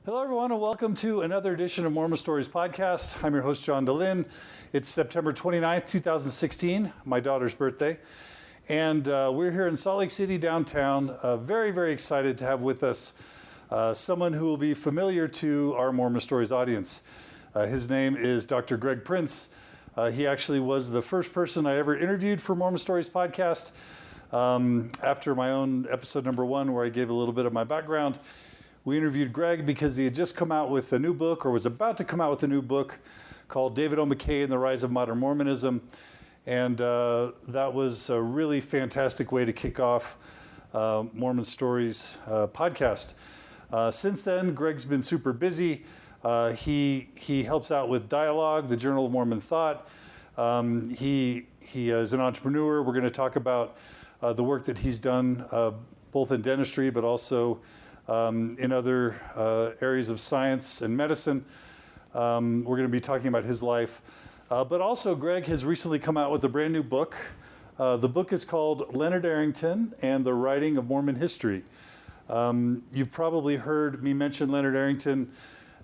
Hello, everyone, and welcome to another edition of Mormon Stories podcast. I'm your host, JaLynn. It's September 29th, 2016, my daughter's birthday. And we're here in Salt Lake City downtown, very, very excited to have with us someone who will be familiar to our Mormon Stories audience. His name is Dr. Greg Prince. He actually was the first person I ever interviewed for Mormon Stories podcast. After my own episode number 1, where I gave a little bit of my background, we interviewed Greg because he had just come out with a new book, or was about to come out with a new book called David O. McKay and the Rise of Modern Mormonism. And that was a really fantastic way to kick off Mormon Stories podcast. Since then, Greg's been super busy. He helps out with Dialogue, the Journal of Mormon Thought. He is an entrepreneur. We're going to talk about the work that he's done, both in dentistry, but also in other areas of science and medicine. We're going to be talking about his life. But also, Greg has recently come out with a brand new book. The book is called Leonard Arrington and the Writing of Mormon History. You've probably heard me mention Leonard Arrington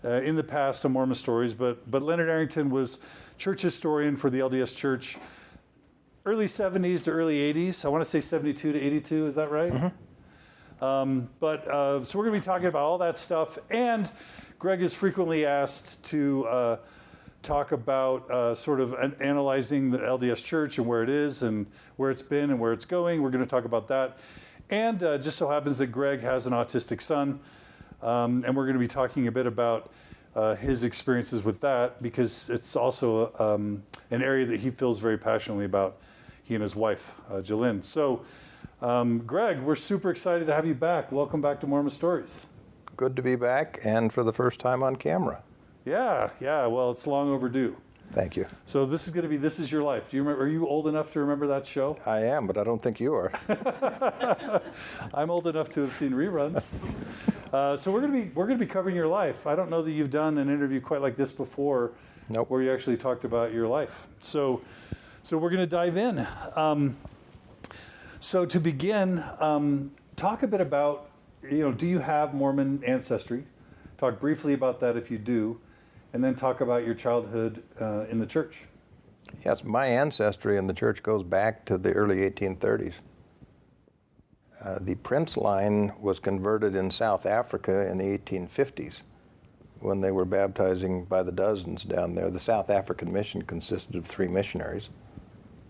in the past on Mormon Stories, but Leonard Arrington was church historian for the LDS Church, early 70s to early 80s. I want to say 72 to 82, is that right? Mm-hmm. So we're going to be talking about all that stuff, and Greg is frequently asked to talk about sort of analyzing the LDS Church and where it is and where it's been and where it's going. We're going to talk about that. And just so happens that Greg has an autistic son, and we're going to be talking a bit about his experiences with that, because it's also an area that he feels very passionately about, he and his wife, JaLynn. So, Greg, we're super excited to have you back. Welcome back to Mormon Stories. Good to be back, and for the first time on camera. Yeah. Well, it's long overdue. Thank you. So this is going to be This Is Your Life. Do you remember? Are you old enough to remember that show? I am, but I don't think you are. I'm old enough to have seen reruns. So we're going to be covering your life. I don't know that you've done an interview quite like this before. Nope. Where you actually talked about your life. So we're going to dive in. So to begin, talk a bit about, do you have Mormon ancestry? Talk briefly about that if you do, and then talk about your childhood in the church. Yes, my ancestry in the church goes back to the early 1830s. The Prince line was converted in South Africa in the 1850s when they were baptizing by the dozens down there. The South African mission consisted of 3 missionaries,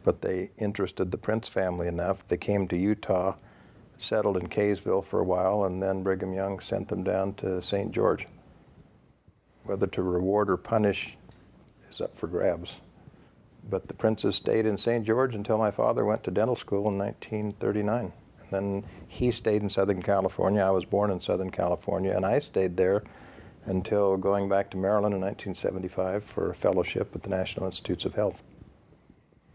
but they interested the Prince family enough. They came to Utah, settled in Kaysville for a while, and then Brigham Young sent them down to St. George. Whether to reward or punish is up for grabs. But the Princes stayed in St. George until my father went to dental school in 1939. And then he stayed in Southern California. I was born in Southern California, and I stayed there until going back to Maryland in 1975 for a fellowship at the National Institutes of Health.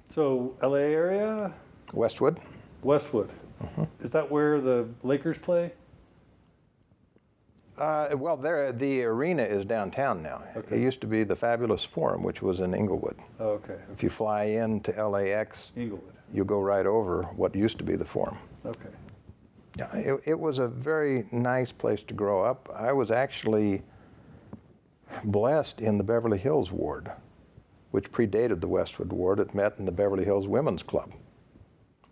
So, LA area? Westwood. Mm-hmm. Is that where the Lakers play? Well, the arena is downtown now. Okay. It used to be the Fabulous Forum, which was in Inglewood. Oh, okay. If you fly into LAX, Inglewood, you go right over what used to be the Forum. Okay. Yeah, it was a very nice place to grow up. I was actually blessed in the Beverly Hills ward, which predated the Westwood ward. It met in the Beverly Hills Women's Club.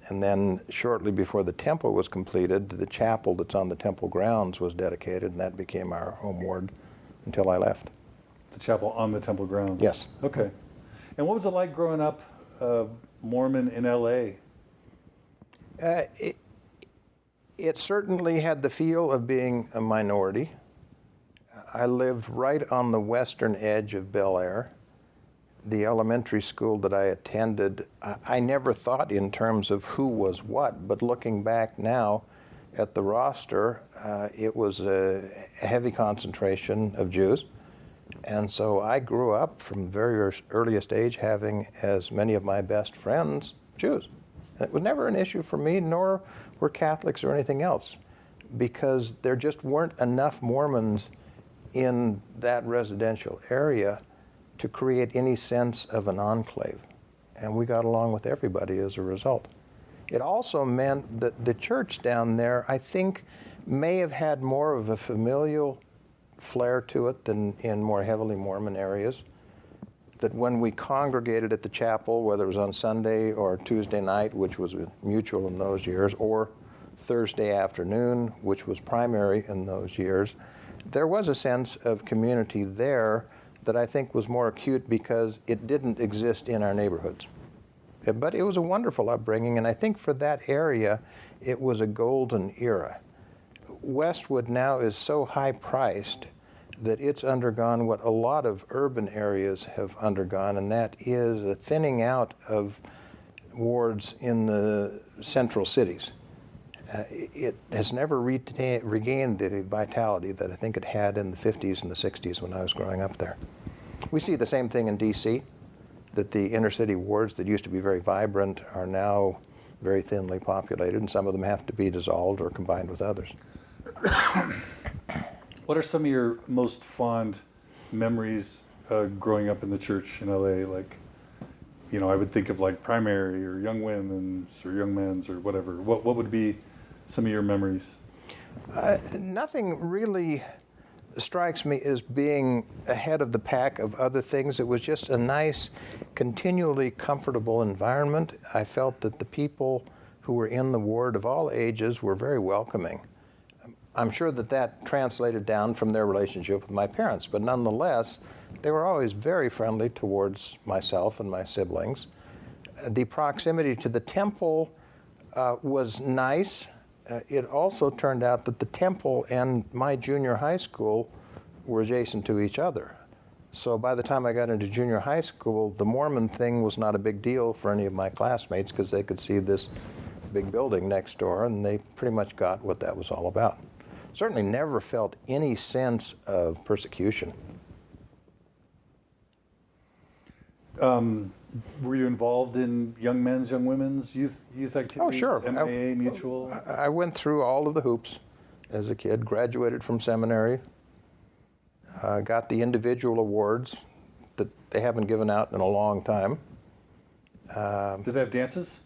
And then shortly before the temple was completed, the chapel that's on the temple grounds was dedicated, and that became our home ward until I left. The chapel on the temple grounds? Yes. Okay. And what was it like growing up Mormon in LA? It certainly had the feel of being a minority. I lived right on the western edge of Bel Air. The elementary school that I attended, I never thought in terms of who was what, but looking back now at the roster, it was a heavy concentration of Jews. And so I grew up from the very earliest age having as many of my best friends Jews. It was never an issue for me, nor were Catholics or anything else, because there just weren't enough Mormons in that residential area to create any sense of an enclave. And we got along with everybody as a result. It also meant that the church down there, I think, may have had more of a familial flair to it than in more heavily Mormon areas. That when we congregated at the chapel, whether it was on Sunday or Tuesday night, which was mutual in those years, or Thursday afternoon, which was primary in those years, there was a sense of community there that I think was more acute because it didn't exist in our neighborhoods. But it was a wonderful upbringing, and I think for that area, it was a golden era. Westwood now is so high-priced that it's undergone what a lot of urban areas have undergone, and that is a thinning out of wards in the central cities. It has never regained the vitality that I think it had in the 50s and the 60s when I was growing up there. We see the same thing in D.C., that the inner city wards that used to be very vibrant are now very thinly populated, and some of them have to be dissolved or combined with others. What are some of your most fond memories growing up in the church in LA? Like, you know, I would think of like primary or young women's or young men's or whatever. What would be some of your memories? Nothing really strikes me as being ahead of the pack of other things. It was just a nice, continually comfortable environment. I felt that the people who were in the ward of all ages were very welcoming. I'm sure that that translated down from their relationship with my parents, but nonetheless, they were always very friendly towards myself and my siblings. The proximity to the temple was nice. It also turned out that the temple and my junior high school were adjacent to each other. So by the time I got into junior high school, the Mormon thing was not a big deal for any of my classmates because they could see this big building next door, and they pretty much got what that was all about. Certainly never felt any sense of persecution. Were you involved in young men's, young women's, youth activities? Oh, sure. MA, mutual? I went through all of the hoops as a kid, graduated from seminary, got the individual awards that they haven't given out in a long time. Did they have dances?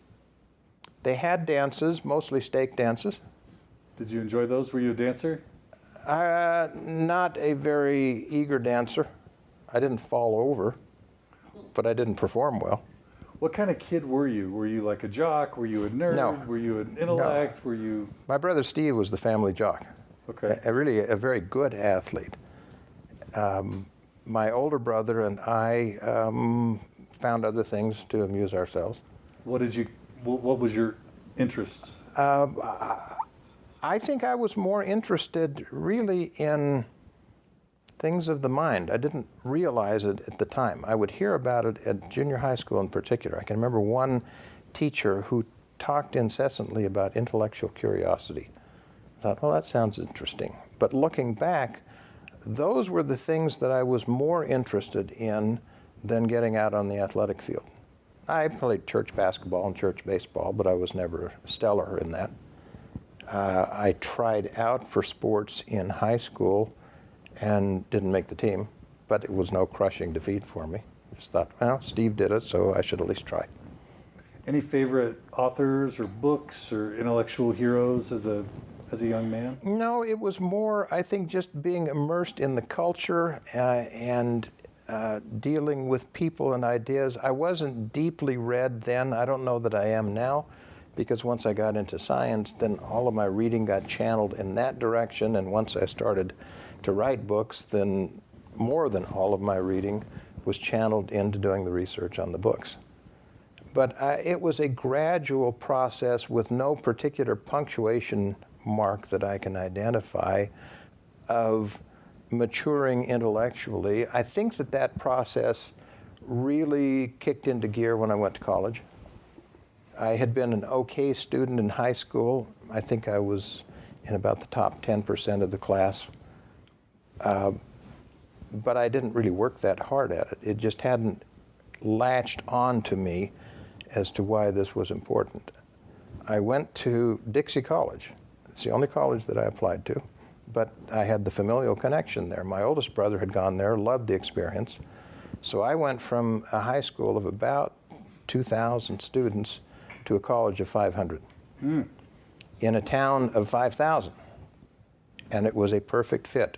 They had dances, mostly stake dances. Did you enjoy those? Were you a dancer? Not a very eager dancer. I didn't fall over, but I didn't perform well. What kind of kid were you? Were you like a jock? Were you a nerd? No. Were you an intellect? No. Were you? My brother Steve was the family jock. Okay. Really a very good athlete. My older brother and I found other things to amuse ourselves. What was your interests? I think I was more interested really in things of the mind. I didn't realize it at the time. I would hear about it at junior high school in particular. I can remember one teacher who talked incessantly about intellectual curiosity. I thought, well, that sounds interesting. But looking back, those were the things that I was more interested in than getting out on the athletic field. I played church basketball and church baseball, but I was never stellar in that. I tried out for sports in high school and didn't make the team, but it was no crushing defeat for me. Just thought, well, Steve did it, so I should at least try. Any favorite authors or books or intellectual heroes as a young man? No, it was more, I think, just being immersed in the culture and dealing with people and ideas. I wasn't deeply read then. I don't know that I am now, because once I got into science, then all of my reading got channeled in that direction, and once I started to write books, then more than all of my reading was channeled into doing the research on the books. But it was a gradual process with no particular punctuation mark that I can identify of maturing intellectually. I think that process really kicked into gear when I went to college. I had been an okay student in high school. I think I was in about the top 10% of the class. But I didn't really work that hard at it. It just hadn't latched on to me as to why this was important. I went to Dixie College. It's the only college that I applied to, but I had the familial connection there. My oldest brother had gone there, loved the experience. So I went from a high school of about 2,000 students to a college of 500 in a town of 5,000. And it was a perfect fit.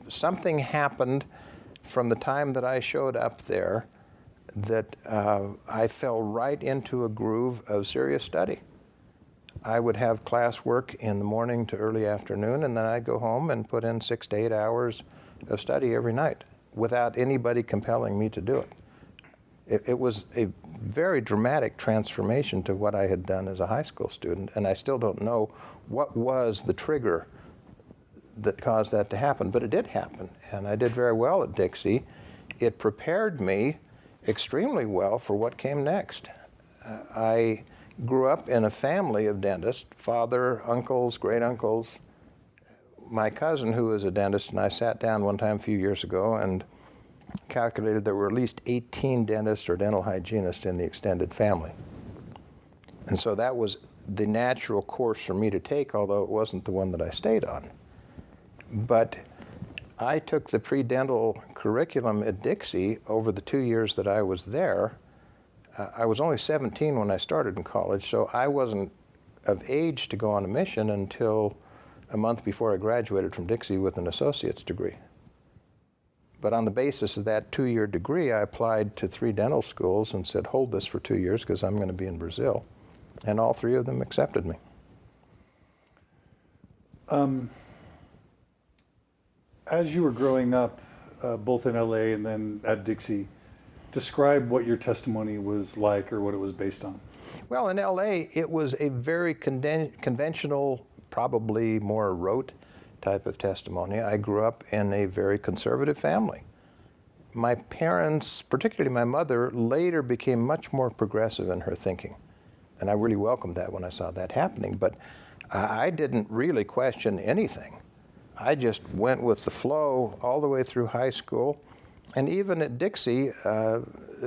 something happened from the time that I showed up there that I fell right into a groove of serious study. I would have classwork in the morning to early afternoon, and then I'd go home and put in 6 to 8 hours of study every night without anybody compelling me to do it. It was a very dramatic transformation to what I had done as a high school student, and I still don't know what was the trigger that caused that to happen, but it did happen, and I did very well at Dixie. It prepared me extremely well for what came next. I grew up in a family of dentists, father, uncles, great uncles. My cousin, who is a dentist, and I sat down one time a few years ago and calculated there were at least 18 dentists or dental hygienists in the extended family. And so that was the natural course for me to take, although it wasn't the one that I stayed on. But I took the pre-dental curriculum at Dixie over the 2 years that I was there. I was only 17 when I started in college, so I wasn't of age to go on a mission until a month before I graduated from Dixie with an associate's degree. But on the basis of that 2-year degree, I applied to 3 dental schools and said, hold this for 2 years because I'm going to be in Brazil. And all 3 of them accepted me. As you were growing up, both in LA and then at Dixie, describe what your testimony was like or what it was based on. Well, in LA, it was a very conventional, probably more rote type of testimony. I grew up in a very conservative family. My parents, particularly my mother, later became much more progressive in her thinking. And I really welcomed that when I saw that happening. But I didn't really question anything. I just went with the flow all the way through high school. And even at Dixie,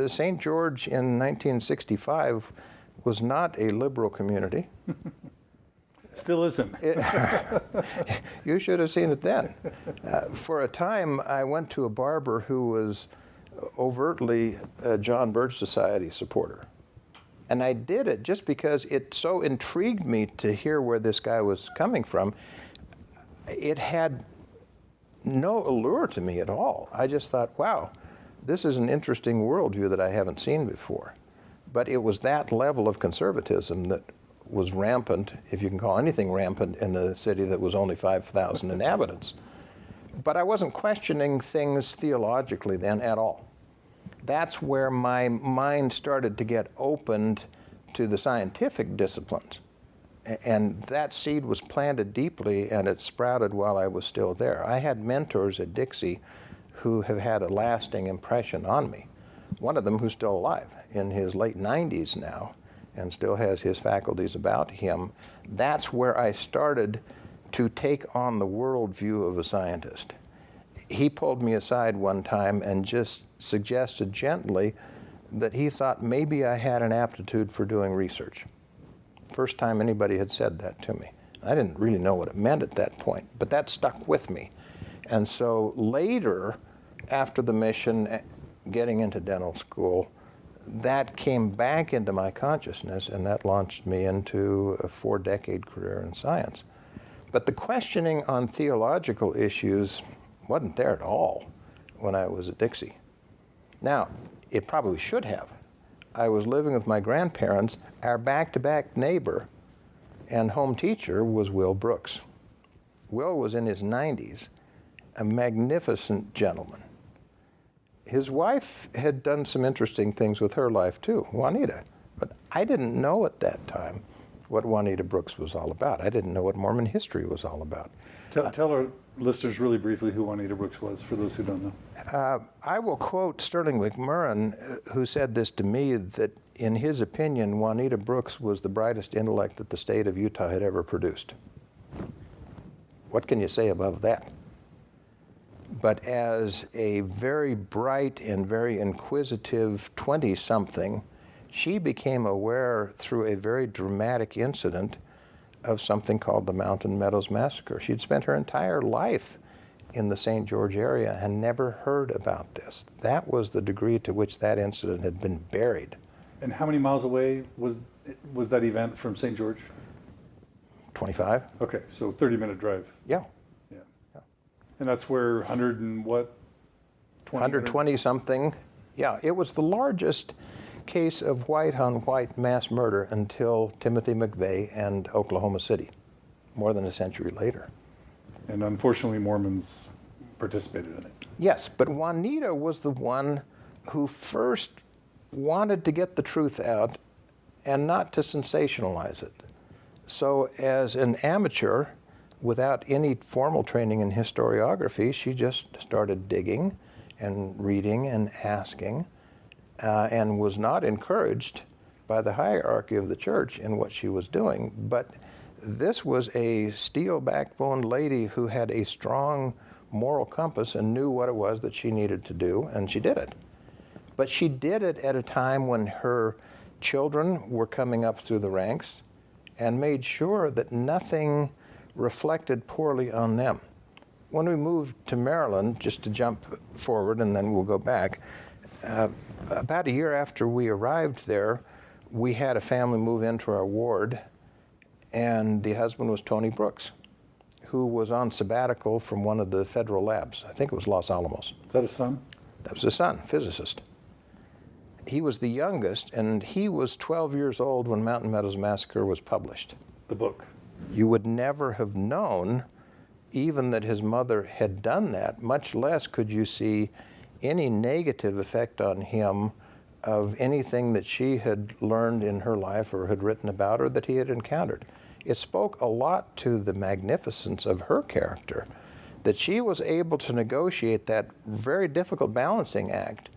St. George in 1965 was not a liberal community. Still isn't. You should have seen it then. For a time, I went to a barber who was overtly a John Birch Society supporter. And I did it just because it so intrigued me to hear where this guy was coming from. It had no allure to me at all. I just thought, wow, this is an interesting worldview that I haven't seen before. But it was that level of conservatism that was rampant, if you can call anything rampant, in a city that was only 5,000 inhabitants. But I wasn't questioning things theologically then at all. That's where my mind started to get opened to the scientific disciplines. And that seed was planted deeply, and it sprouted while I was still there. I had mentors at Dixie who have had a lasting impression on me. One of them who's still alive, in his late 90s now, and still has his faculties about him. That's where I started to take on the worldview of a scientist. He pulled me aside one time and just suggested gently that he thought maybe I had an aptitude for doing research. First time anybody had said that to me. I didn't really know what it meant at that point, but that stuck with me. And so later, after the mission, getting into dental school, that came back into my consciousness, and that launched me into a 4-decade career in science. But the questioning on theological issues wasn't there at all when I was at Dixie. Now, it probably should have. I was living with my grandparents. Our back-to-back neighbor and home teacher was Will Brooks. Will was in his 90s, a magnificent gentleman. His wife had done some interesting things with her life too, Juanita. But I didn't know at that time what Juanita Brooks was all about. I didn't know what Mormon history was all about. Tell our listeners really briefly who Juanita Brooks was, for those who don't know. I will quote Sterling McMurrin, who said this to me, that in his opinion, Juanita Brooks was the brightest intellect that the state of Utah had ever produced. What can you say above that? But as a very bright and very inquisitive 20-something, she became aware through a very dramatic incident of something called the Mountain Meadows Massacre. She'd spent her entire life in the St. George area and never heard about this. That was the degree to which that incident had been buried. And how many miles away was that event from St. George? 25. Okay, so 30-minute drive. Yeah. Yeah. And that's where 100 and what? 120 something. Yeah, it was the largest case of white-on-white mass murder until Timothy McVeigh and Oklahoma City, more than a century later. And unfortunately, Mormons participated in it. Yes, but Juanita was the one who first wanted to get the truth out and not to sensationalize it. So as an amateur, without any formal training in historiography, she just started digging and reading and asking, and was not encouraged by the hierarchy of the church in what she was doing. But this was a steel backboned lady who had a strong moral compass and knew what it was that she needed to do, and she did it. But she did it at a time when her children were coming up through the ranks and made sure that nothing reflected poorly on them. When we moved to Maryland, just to jump forward and then we'll go back, about a year after we arrived there, we had a family move into our ward, and the husband was Tony Brooks, who was on sabbatical from one of the federal labs. I think it was Los Alamos. Is that a son? That was his son, physicist. He was the youngest, and he was 12 years old when Mountain Meadows Massacre was published. The book. You would never have known even that his mother had done that, much less could you see any negative effect on him of anything that she had learned in her life or had written about or that he had encountered. It spoke a lot to the magnificence of her character, that she was able to negotiate that very difficult balancing act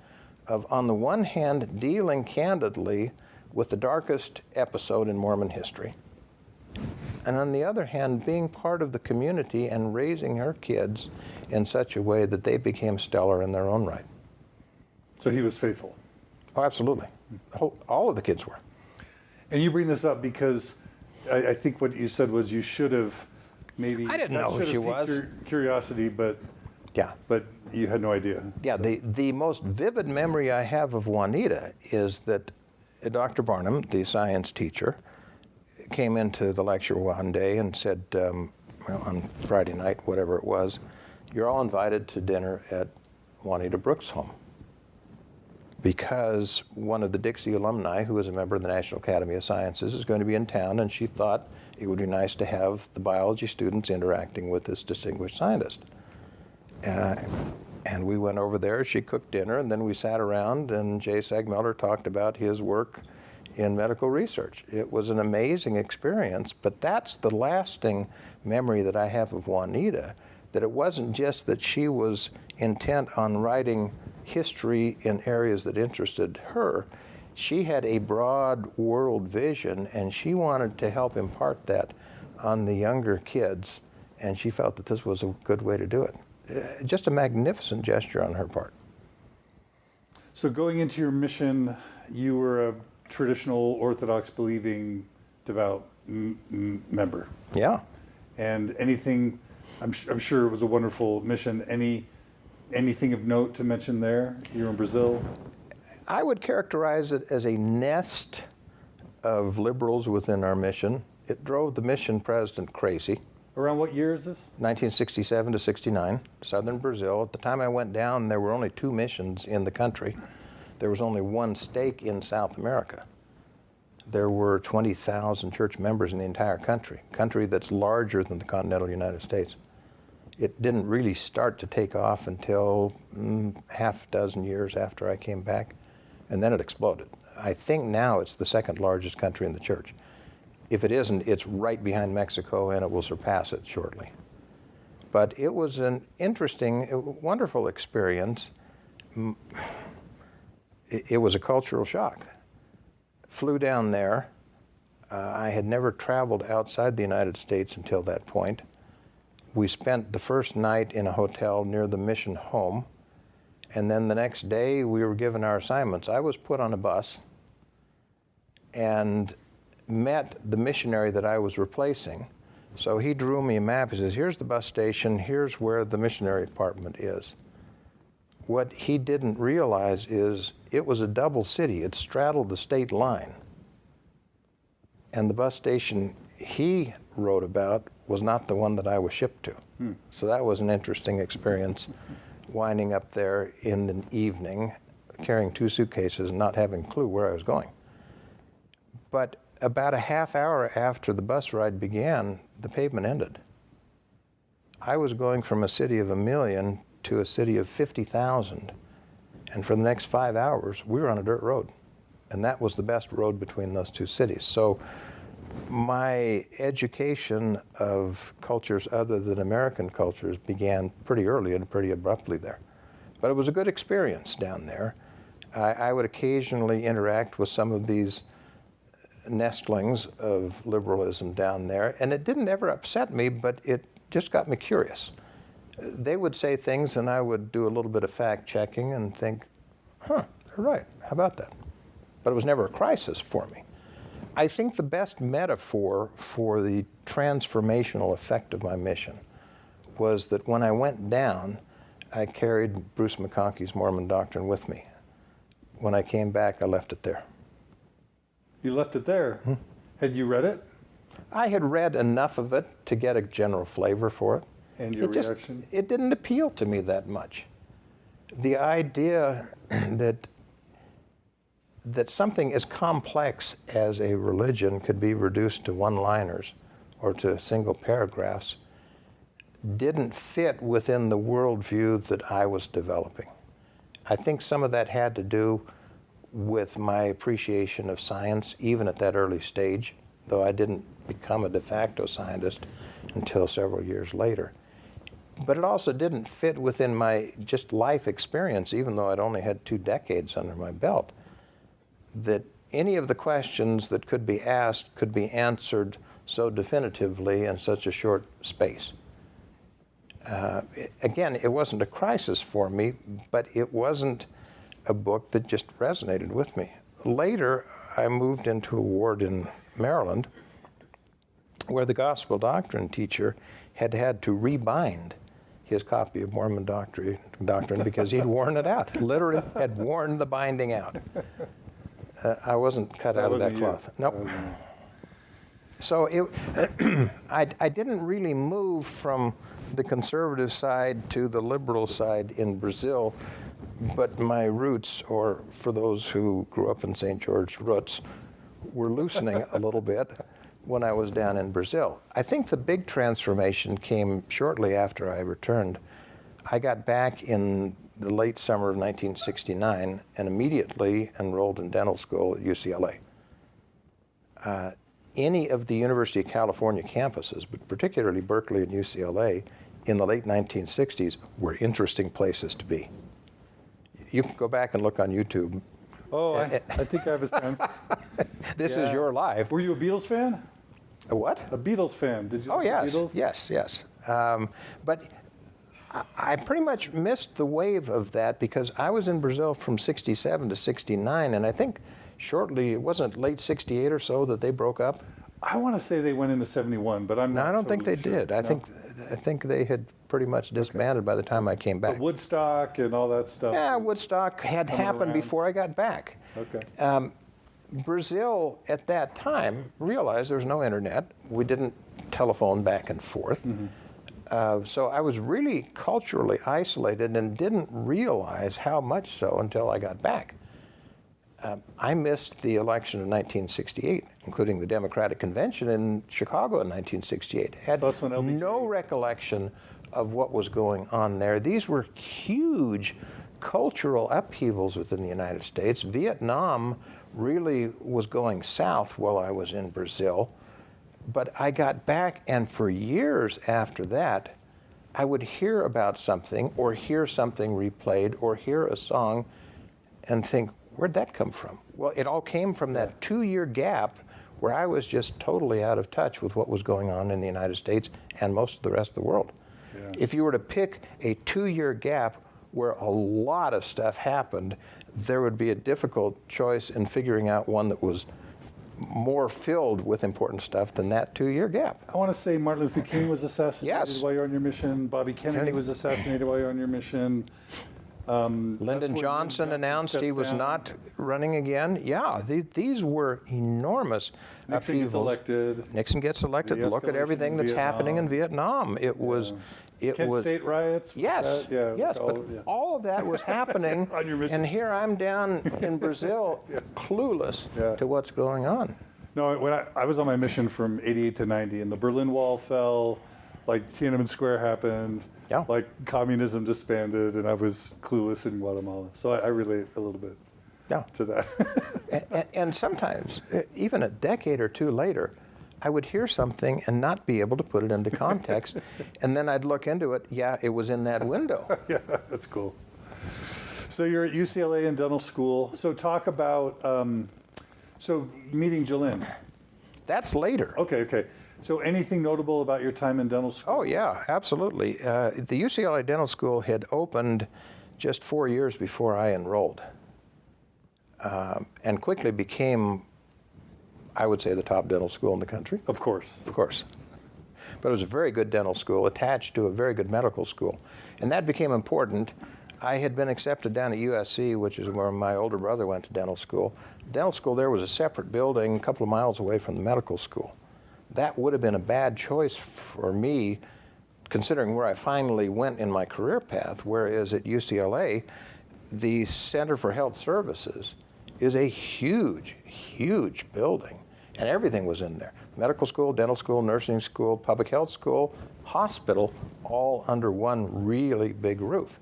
of, on the one hand, dealing candidly with the darkest episode in Mormon history, and on the other hand, being part of the community and raising her kids in such a way that they became stellar in their own right. So he was faithful. Oh, absolutely. All of the kids were. And you bring this up because I think what you said was you should have maybe... I didn't know who she was. Your curiosity, but yeah, but you had no idea. Yeah, the most vivid memory I have of Juanita is that Dr. Barnum, the science teacher, came into the lecture one day and said, on Friday night, whatever it was, you're all invited to dinner at Juanita Brooks' home, because one of the Dixie alumni, who is a member of the National Academy of Sciences, is going to be in town, and she thought it would be nice to have the biology students interacting with this distinguished scientist. And we went over there, she cooked dinner, and then we sat around, and Jay Segmiller talked about his work in medical research. It was an amazing experience, but that's the lasting memory that I have of Juanita, that it wasn't just that she was intent on writing history in areas that interested her. She had a broad world vision, and she wanted to help impart that on the younger kids, and she felt that this was a good way to do it. Just a magnificent gesture on her part. So going into your mission, you were a traditional Orthodox believing devout member. Yeah. And anything, I'm sure it was a wonderful mission. Anything of note to mention there? You're in Brazil. I would characterize it as a nest of liberals within our mission. It drove the mission president crazy. Around what year is this? 1967 to 69, southern Brazil. At the time I went down, there were only 2 missions in the country. There was only 1 stake in South America. There were 20,000 church members in the entire country that's larger than the continental United States. It didn't really start to take off until half a dozen years after I came back, and then it exploded. I think now it's the 2nd largest country in the church. If it isn't, it's right behind Mexico, and it will surpass it shortly. But it was an interesting, wonderful experience. It was a cultural shock. Flew down there. I had never traveled outside the United States until that point. We spent the first night in a hotel near the mission home, and then the next day we were given our assignments. I was put on a bus and met the missionary that I was replacing. So he drew me a map. He says, here's the bus station, here's where the missionary apartment is. What he didn't realize is it was a double city. It straddled the state line. And the bus station he wrote about was not the one that I was shipped to. So that was an interesting experience, winding up there in an evening, carrying 2 suitcases and not having a clue where I was going. But about a half hour after the bus ride began, the pavement ended. I was going from a city of 1 million to a city of 50,000. And for the next 5 hours, we were on a dirt road. And that was the best road between those 2 cities. So my education of cultures other than American cultures began pretty early and pretty abruptly there. But it was a good experience down there. I would occasionally interact with some of these nestlings of liberalism down there, and it didn't ever upset me, but it just got me curious. They would say things and I would do a little bit of fact checking and think, they're right, how about that? But it was never a crisis for me. I think the best metaphor for the transformational effect of my mission was that when I went down, I carried Bruce McConkie's Mormon Doctrine with me. When I came back, I left it there. You left it there? Had you read it? I had read enough of it to get a general flavor for it. And your reaction? It didn't appeal to me that much. The idea that something as complex as a religion could be reduced to one-liners or to single paragraphs didn't fit within the worldview that I was developing. I think some of that had to do with my appreciation of science, even at that early stage, though I didn't become a de facto scientist until several years later. But it also didn't fit within my just life experience, even though I'd only had 2 decades under my belt, that any of the questions that could be asked could be answered so definitively in such a short space. Again, it wasn't a crisis for me, but it wasn't a book that just resonated with me. Later, I moved into a ward in Maryland where the gospel doctrine teacher had to rebind his copy of Mormon Doctrine because he'd worn it out, literally had worn the binding out. I wasn't cut out of that cloth. Nope. So I didn't really move from the conservative side to the liberal side in Brazil, but my roots, or for those who grew up in St. George, roots, were loosening a little bit when I was down in Brazil. I think the big transformation came shortly after I returned. I got back in the late summer of 1969 and immediately enrolled in dental school at UCLA. Any of the University of California campuses, but particularly Berkeley and UCLA, in the late 1960s were interesting places to be. You can go back and look on YouTube. Oh, I think I have a sense. This is your life. Were you a Beatles fan? A what? A Beatles fan. Did you like yes, the Beatles? yes. But I pretty much missed the wave of that because I was in Brazil from 67 to 69, and I think shortly, it wasn't late 68 or so that they broke up? I want to say they went into 71, but I'm not No, I don't think they totally sure. did. I think they had pretty much disbanded by the time I came back. But Woodstock and all that stuff. Yeah, Woodstock had happened before I got back. Okay. Brazil at that time realized there was no internet. We didn't telephone back and forth. So I was really culturally isolated and didn't realize how much so until I got back. I missed the election of 1968, including the Democratic Convention in Chicago in 1968. Had no recollection of what was going on there. These were huge cultural upheavals within the United States. Vietnam really was going south while I was in Brazil. But I got back, and for years after that, I would hear about something or hear something replayed or hear a song and think, where'd that come from? Well, it all came from that 2-year gap where I was just totally out of touch with what was going on in the United States and most of the rest of the world. Yeah. If you were to pick a 2-year gap where a lot of stuff happened, there would be a difficult choice in figuring out one that was more filled with important stuff than that 2-year gap. I want to say Martin Luther King was assassinated while you're on your mission. Bobby Kennedy was assassinated while you're on your mission. Lyndon Johnson announced he was not running again. Yeah, these were enormous Nixon upheavals. gets elected. Nixon gets elected. Look at everything that's happening in Vietnam. It was Kent State riots. Yes, all of that was happening. On your mission. And here I'm down in Brazil, clueless to what's going on. No, when I was on my mission from 88 to 90, and the Berlin Wall fell, like Tiananmen Square happened, like communism disbanded, and I was clueless in Guatemala. So I relate a little bit to that. and sometimes, even a decade or two later, I would hear something and not be able to put it into context. And then I'd look into it. Yeah, it was in that window. Yeah, that's cool. So you're at UCLA in dental school. So talk about, so meeting JaLynn. That's later. Okay. So anything notable about your time in dental school? Oh, yeah, absolutely. The UCLA Dental School had opened just 4 years before I enrolled, and quickly became, I would say, the top dental school in the country. Of course. Of course. But it was a very good dental school attached to a very good medical school. And that became important. I had been accepted down at USC, which is where my older brother went to dental school. The dental school there was a separate building a couple of miles away from the medical school. That would have been a bad choice for me, considering where I finally went in my career path, whereas at UCLA, the Center for Health Services is a huge, huge building, and everything was in there. Medical school, dental school, nursing school, public health school, hospital, all under one really big roof.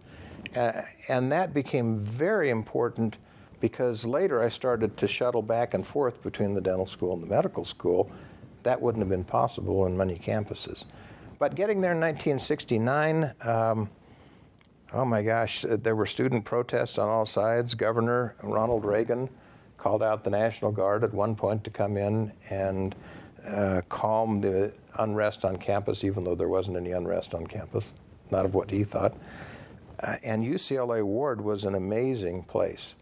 And that became very important because later I started to shuttle back and forth between the dental school and the medical school. That wouldn't have been possible in many campuses. But getting there in 1969, oh my gosh, there were student protests on all sides. Governor Ronald Reagan called out the National Guard at one point to come in and calm the unrest on campus, even though there wasn't any unrest on campus, not of what he thought. And UCLA Ward was an amazing place.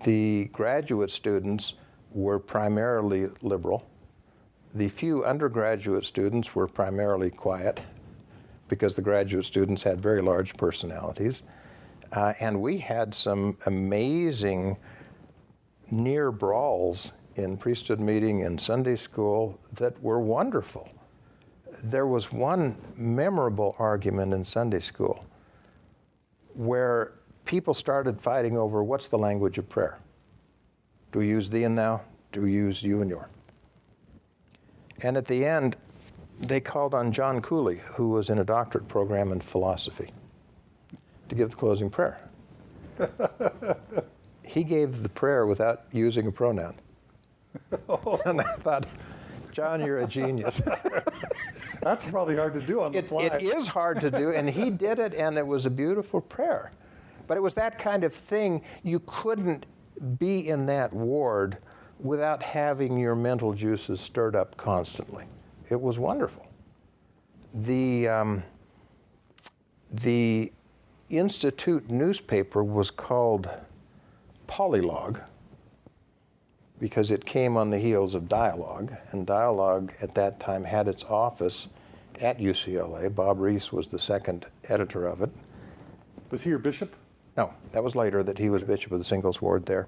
The graduate students were primarily liberal. The few undergraduate students were primarily quiet because the graduate students had very large personalities. And we had some amazing near brawls in priesthood meeting and Sunday school that were wonderful. There was one memorable argument in Sunday school where people started fighting over what's the language of prayer. Do we use thee and thou? Do we use you and your? And at the end, they called on John Cooley, who was in a doctorate program in philosophy, to give the closing prayer. He gave the prayer without using a pronoun. And I thought, John, you're a genius. That's probably hard to do on the fly. It is hard to do, and he did it, and it was a beautiful prayer. But it was that kind of thing. You couldn't be in that ward without having your mental juices stirred up constantly. It was wonderful. The Institute newspaper was called Polylog because it came on the heels of Dialogue, and Dialogue at that time had its office at UCLA. Bob Reese was the second editor of it. Was he your bishop? No, that was later that he was bishop of the Singles Ward there.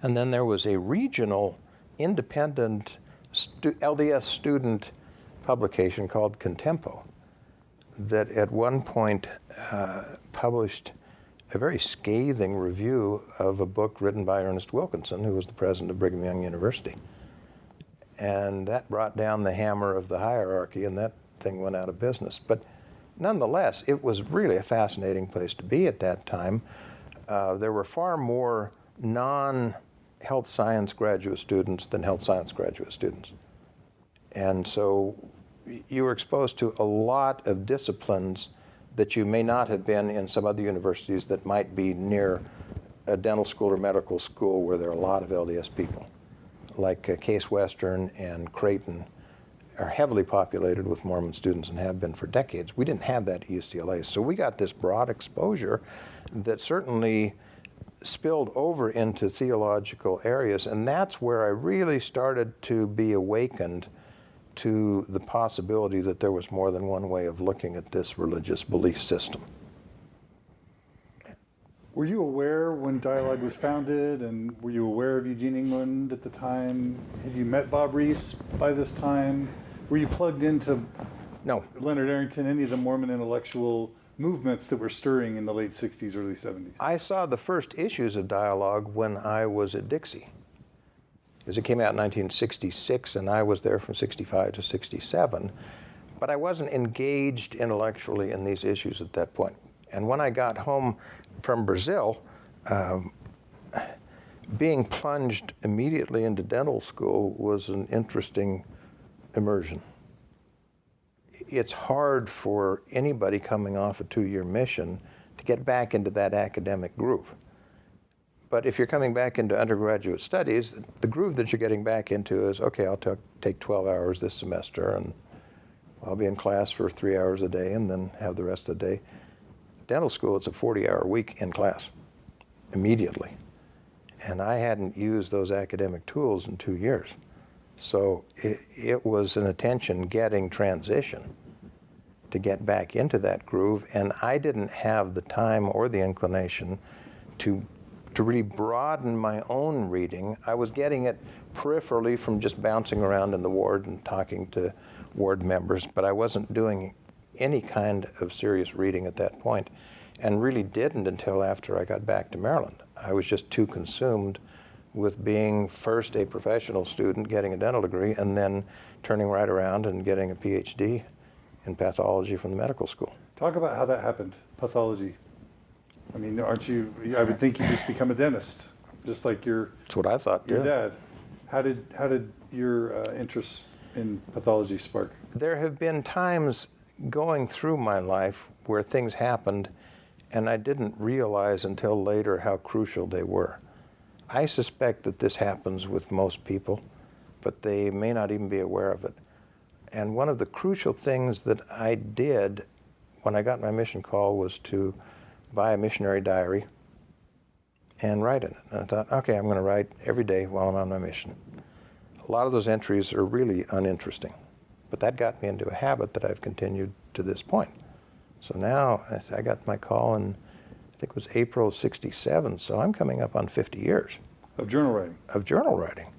And then there was a regional independent LDS student publication called Contempo that at one point published a very scathing review of a book written by Ernest Wilkinson, who was the president of Brigham Young University. And that brought down the hammer of the hierarchy, and that thing went out of business. But nonetheless, it was really a fascinating place to be at that time. There were far more non-health science graduate students than health science graduate students. And so you were exposed to a lot of disciplines that you may not have been in some other universities that might be near a dental school or medical school where there are a lot of LDS people. Like Case Western and Creighton are heavily populated with Mormon students and have been for decades. We didn't have that at UCLA. So we got this broad exposure that certainly spilled over into theological areas, and that's where I really started to be awakened to the possibility that there was more than one way of looking at this religious belief system. Were you aware when Dialogue was founded, and were you aware of Eugene England at the time? Had you met Bob Reese by this time? Were you plugged into No. Leonard Arrington, any of the Mormon intellectual movements that were stirring in the late 60s, early 70s? I saw the first issues of Dialogue when I was at Dixie, because it came out in 1966, and I was there from 65 to 67. But I wasn't engaged intellectually in these issues at that point. And when I got home from Brazil, being plunged immediately into dental school was an interesting immersion. It's hard for anybody coming off a 2-year mission to get back into that academic groove. But if you're coming back into undergraduate studies, the groove that you're getting back into is, okay, I'll take 12 hours this semester, and I'll be in class for 3 hours a day and then have the rest of the day. Dental school, it's a 40-hour week in class, immediately. And I hadn't used those academic tools in 2 years. So it was an attention-getting transition to get back into that groove, and I didn't have the time or the inclination to really broaden my own reading. I was getting it peripherally from just bouncing around in the ward and talking to ward members, but I wasn't doing any kind of serious reading at that point, and really didn't until after I got back to Maryland. I was just too consumed with being first a professional student, getting a dental degree, and then turning right around and getting a PhD in pathology from the medical school. Talk about how that happened, pathology. I mean, aren't you, I would think you just become a dentist, just like That's what I thought, your too. dad. How did your interest in pathology spark? There have been times going through my life where things happened and I didn't realize until later how crucial they were. I suspect that this happens with most people, but they may not even be aware of it. And one of the crucial things that I did when I got my mission call was to buy a missionary diary and write in it. And I thought, okay, I'm going to write every day while I'm on my mission. A lot of those entries are really uninteresting, but that got me into a habit that I've continued to this point. So now I got my call in, I think it was April of 67, so I'm coming up on 50 years. Of journal writing? Of journal writing.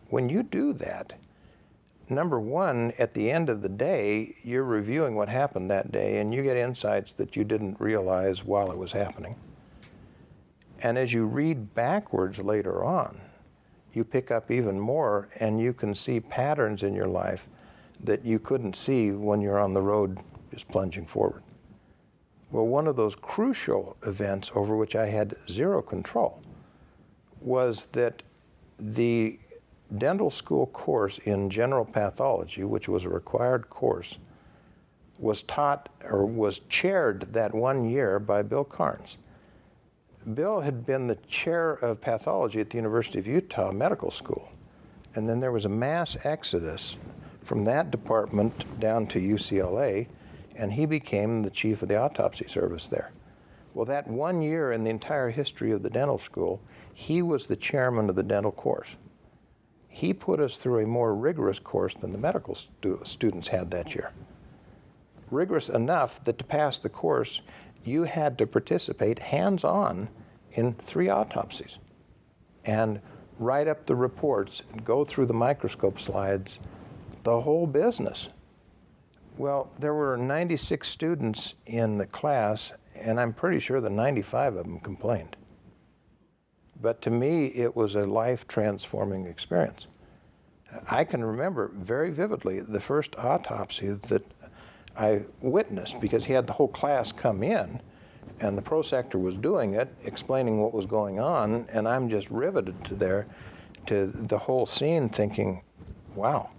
When you do that, number one, at the end of the day, you're reviewing what happened that day, and you get insights that you didn't realize while it was happening. And as you read backwards later on, you pick up even more, and you can see patterns in your life that you couldn't see when you're on the road just plunging forward. Well, one of those crucial events over which I had zero control was that the dental school course in general pathology, which was a required course, was taught or was chaired that 1 year by Bill Carnes. Bill had been the chair of pathology at the University of Utah Medical School, and then there was a mass exodus from that department down to UCLA, and he became the chief of the autopsy service there. Well, that 1 year in the entire history of the dental school, he was the chairman of the dental course. He put us through a more rigorous course than the medical students had that year. Rigorous enough that to pass the course, you had to participate hands-on in 3 autopsies and write up the reports and go through the microscope slides, the whole business. Well, there were 96 students in the class, and I'm pretty sure that 95 of them complained. But to me, it was a life-transforming experience. I can remember very vividly the first autopsy that I witnessed, because he had the whole class come in, and the prosector was doing it, explaining what was going on, and I'm just riveted to the whole scene, thinking, wow.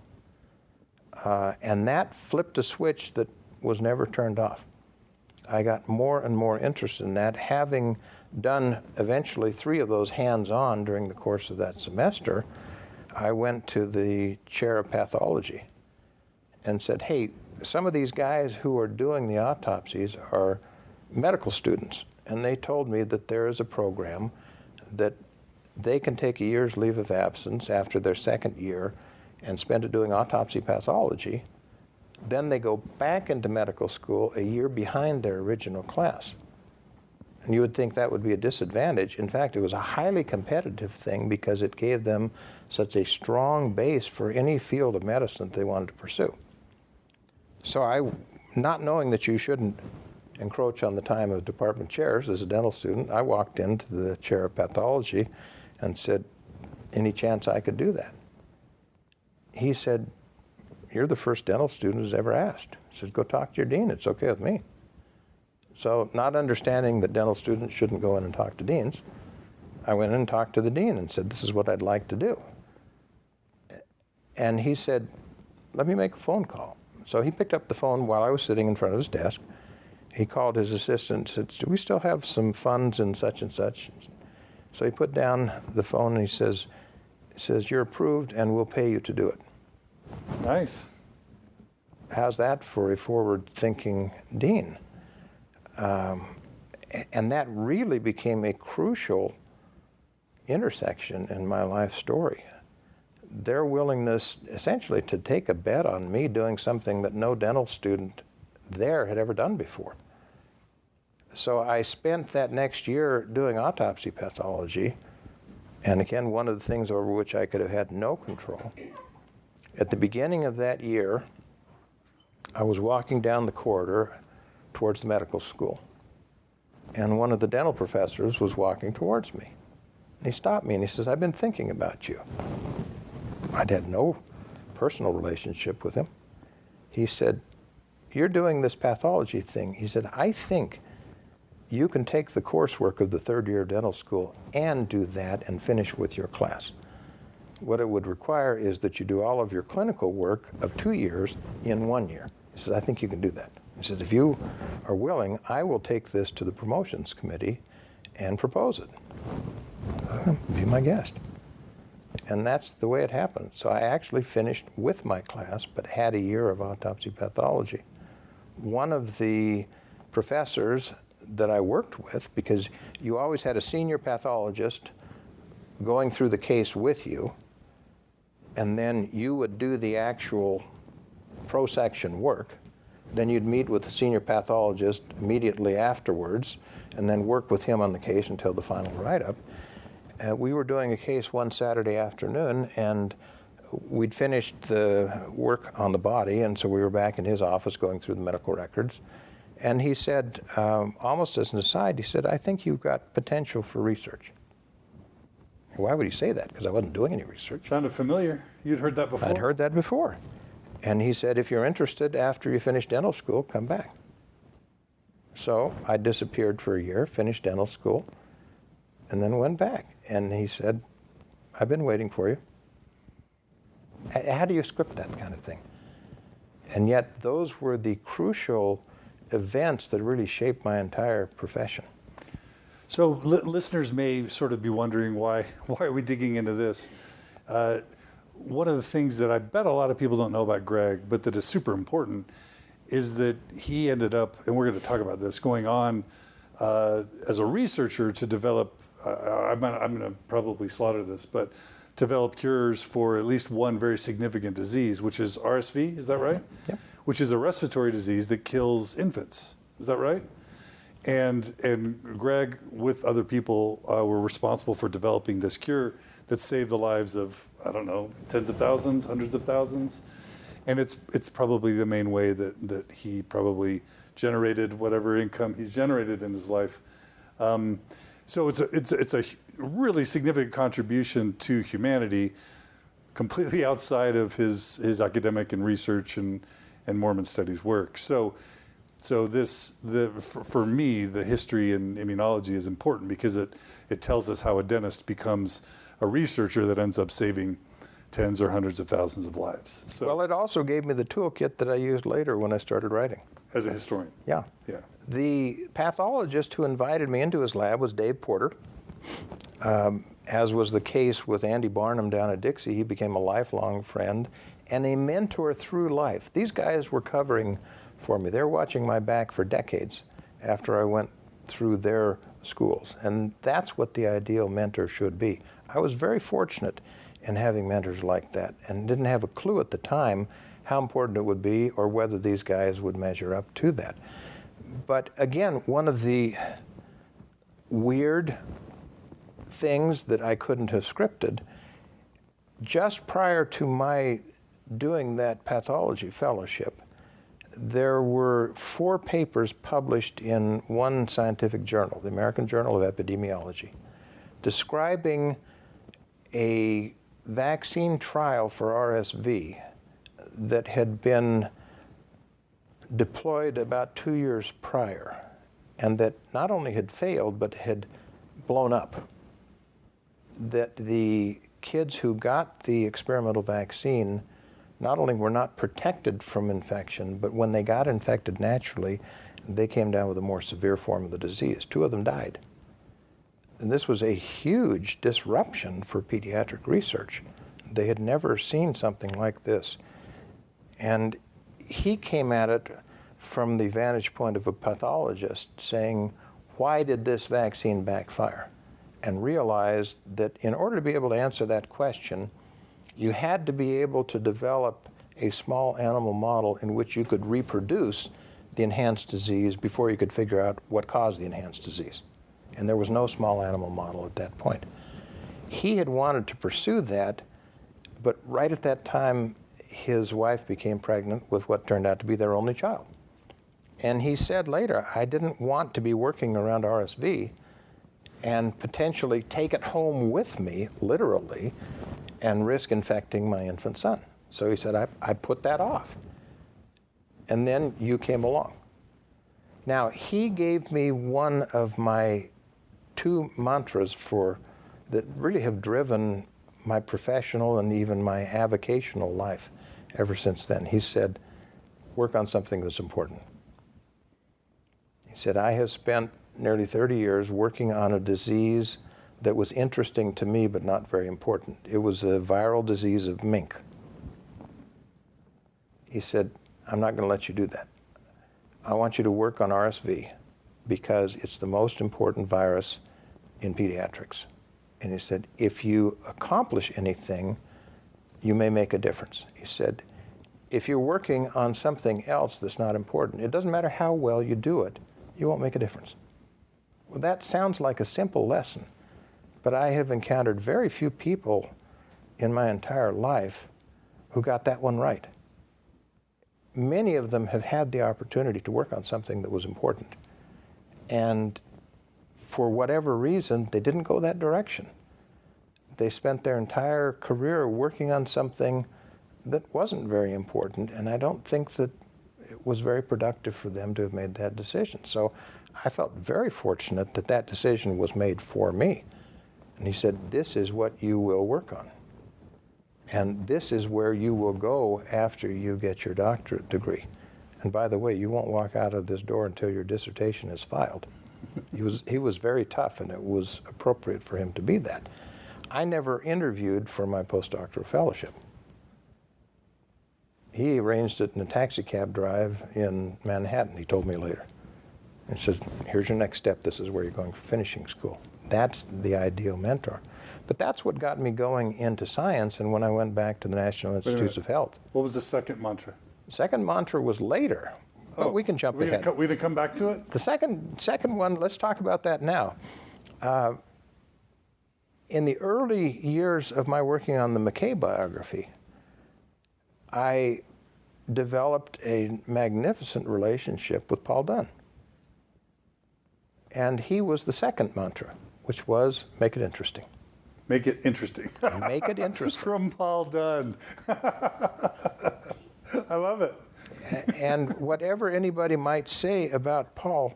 And that flipped a switch that was never turned off. I got more and more interested in that, having done eventually 3 of those hands-on during the course of that semester. I went to the chair of pathology and said, hey, some of these guys who are doing the autopsies are medical students, and they told me that there is a program that they can take a year's leave of absence after their 2nd year and spend it doing autopsy pathology. Then they go back into medical school a year behind their original class. And you would think that would be a disadvantage. In fact, it was a highly competitive thing because it gave them such a strong base for any field of medicine they wanted to pursue. So I, not knowing that you shouldn't encroach on the time of department chairs as a dental student, I walked into the chair of pathology and said, any chance I could do that? He said, you're the first dental student who's ever asked. He said, go talk to your dean, it's okay with me. So not understanding that dental students shouldn't go in and talk to deans, I went in and talked to the dean and said, this is what I'd like to do. And he said, let me make a phone call. So he picked up the phone while I was sitting in front of his desk. He called his assistant and said, do we still have some funds in such and such? So he put down the phone and he says, you're approved and we'll pay you to do it. Nice. How's that for a forward-thinking dean? And that really became a crucial intersection in my life story. Their willingness essentially to take a bet on me doing something that no dental student there had ever done before. So I spent that next year doing autopsy pathology, and again, one of the things over which I could have had no control. At the beginning of that year, I was walking down the corridor towards the medical school, and one of the dental professors was walking towards me. And he stopped me and he says, I've been thinking about you. I'd had no personal relationship with him. He said, you're doing this pathology thing. He said, I think you can take the coursework of the third year of dental school and do that and finish with your class. What it would require is that you do all of your clinical work of 2 years in 1 year. He says, I think you can do that. He says, if you are willing, I will take this to the promotions committee and propose it. Be my guest. And that's the way it happened. So I actually finished with my class, but had a year of autopsy pathology. One of the professors that I worked with, because you always had a senior pathologist going through the case with you, and then you would do the actual pro-section work. Then you'd meet with the senior pathologist immediately afterwards, and then work with him on the case until the final write-up. We were doing a case one Saturday afternoon, and we'd finished the work on the body, and so we were back in his office going through the medical records. And he said, almost as an aside, he said, I think you've got potential for research. Why would he say that? Because I wasn't doing any research. Sounded familiar. You'd heard that before? I'd heard that before. And he said, if you're interested after you finish dental school, come back. So I disappeared for a year, finished dental school, and then went back. And he said, I've been waiting for you. How do you script that kind of thing? And yet those were the crucial events that really shaped my entire profession. So listeners may sort of be wondering why are we digging into this? One of the things that I bet a lot of people don't know about Greg, but that is super important, is that he ended up, and we're going to talk about this, going on as a researcher to develop, I'm going to probably slaughter this, but develop cures for at least one very significant disease, which is RSV, is that right? Yep. Which is a respiratory disease that kills infants, is that right? And Greg, with other people, were responsible for developing this cure that saved the lives of, I don't know, tens of thousands, hundreds of thousands. And it's probably the main way that he probably generated whatever income he's generated in his life. So it's a really significant contribution to humanity, completely outside of his academic and research and Mormon studies work. So for me, the history in immunology is important because it tells us how a dentist becomes a researcher that ends up saving tens or hundreds of thousands of lives. So, well, it also gave me the toolkit that I used later when I started writing. As a historian. Yeah. Yeah. The pathologist who invited me into his lab was Dave Porter. As was the case with Andy Barnum down at Dixie, he became a lifelong friend and a mentor through life. These guys were covering for me. They were watching my back for decades after I went through their schools. And that's what the ideal mentor should be. I was very fortunate in having mentors like that and didn't have a clue at the time how important it would be or whether these guys would measure up to that. But again, one of the weird things that I couldn't have scripted. Just prior to my doing that pathology fellowship, there were 4 papers published in one scientific journal, the American Journal of Epidemiology, describing a vaccine trial for RSV that had been deployed about 2 years prior, and that not only had failed, but had blown up. That the kids who got the experimental vaccine not only were not protected from infection, but when they got infected naturally, they came down with a more severe form of the disease. 2 of them died. And this was a huge disruption for pediatric research. They had never seen something like this. And he came at it from the vantage point of a pathologist, saying, why did this vaccine backfire? And realized that in order to be able to answer that question, you had to be able to develop a small animal model in which you could reproduce the enhanced disease before you could figure out what caused the enhanced disease. And there was no small animal model at that point. He had wanted to pursue that, but right at that time, his wife became pregnant with what turned out to be their only child. And he said later, I didn't want to be working around RSV and potentially take it home with me, literally, and risk infecting my infant son. So he said, I put that off. And then you came along. Now, he gave me one of my 2 mantras that really have driven my professional and even my avocational life ever since then. He said, work on something that's important. He said, I have spent nearly 30 years working on a disease that was interesting to me but not very important. It was a viral disease of mink. He said, I'm not going to let you do that. I want you to work on RSV because it's the most important virus in pediatrics. And he said, if you accomplish anything, you may make a difference. He said, if you're working on something else that's not important, it doesn't matter how well you do it, you won't make a difference. Well, that sounds like a simple lesson, but I have encountered very few people in my entire life who got that one right. Many of them have had the opportunity to work on something that was important. And for whatever reason, they didn't go that direction. They spent their entire career working on something that wasn't very important, and I don't think that it was very productive for them to have made that decision. So I felt very fortunate that that decision was made for me. And he said, this is what you will work on. And this is where you will go after you get your doctorate degree. And by the way, you won't walk out of this door until your dissertation is filed. He was very tough, and it was appropriate for him to be that. I never interviewed for my postdoctoral fellowship. He arranged it in a taxi cab drive in Manhattan, he told me later. And says, here's your next step. This is where you're going for finishing school. That's the ideal mentor. But that's what got me going into science, and when I went back to the National Institutes of Health. What was the second mantra? The second mantra was later, but we can jump ahead. We didn't come back to it? The second one, let's talk about that now. In the early years of my working on the McKay biography, I developed a magnificent relationship with Paul Dunn. And he was the second mantra, which was, make it interesting. Make it interesting. Make it interesting. From Paul Dunn. I love it. And whatever anybody might say about Paul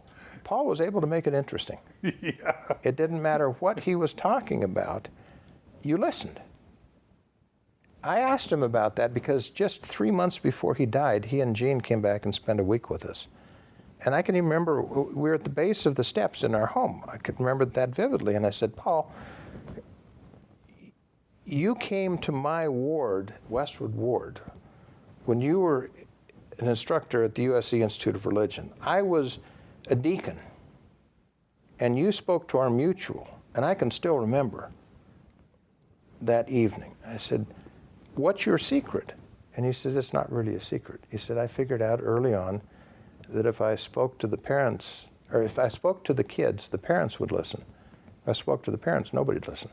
was able to make it interesting. Yeah. It didn't matter what he was talking about, you listened. I asked him about that because just 3 months before he died, he and Jean came back and spent a week with us. And I can even remember we were at the base of the steps in our home. I could remember that vividly. And I said, Paul, you came to my ward, Westwood Ward, when you were an instructor at the USC Institute of Religion. I was a deacon, and you spoke to our mutual, and I can still remember that evening. I said, what's your secret? And he says, it's not really a secret. He said, I figured out early on that if I spoke to the parents Or if I spoke to the kids, the parents would listen. If I spoke to the parents, nobody'd listen.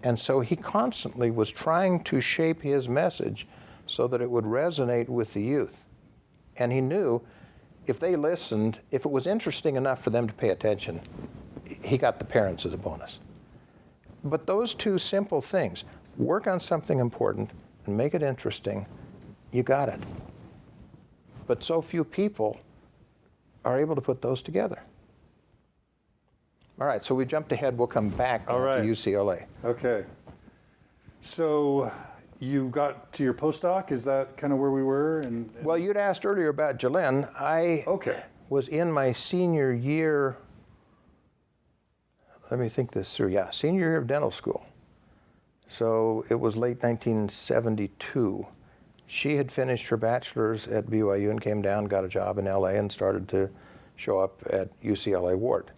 And so he constantly was trying to shape his message so that it would resonate with the youth. And he knew if they listened, if it was interesting enough for them to pay attention, he got the parents as a bonus. But those two simple things, work on something important and make it interesting, you got it. But so few people are able to put those together. All right, so we jumped ahead. We'll come back to UCLA. Okay. So you got to your postdoc? Is that kind of where we were? Well, you'd asked earlier about JaLynn. I was in my senior year, let me think this through. Yeah, senior year of dental school. So it was late 1972. She had finished her bachelor's at BYU and came down, got a job in LA, and started to show up at UCLA ward.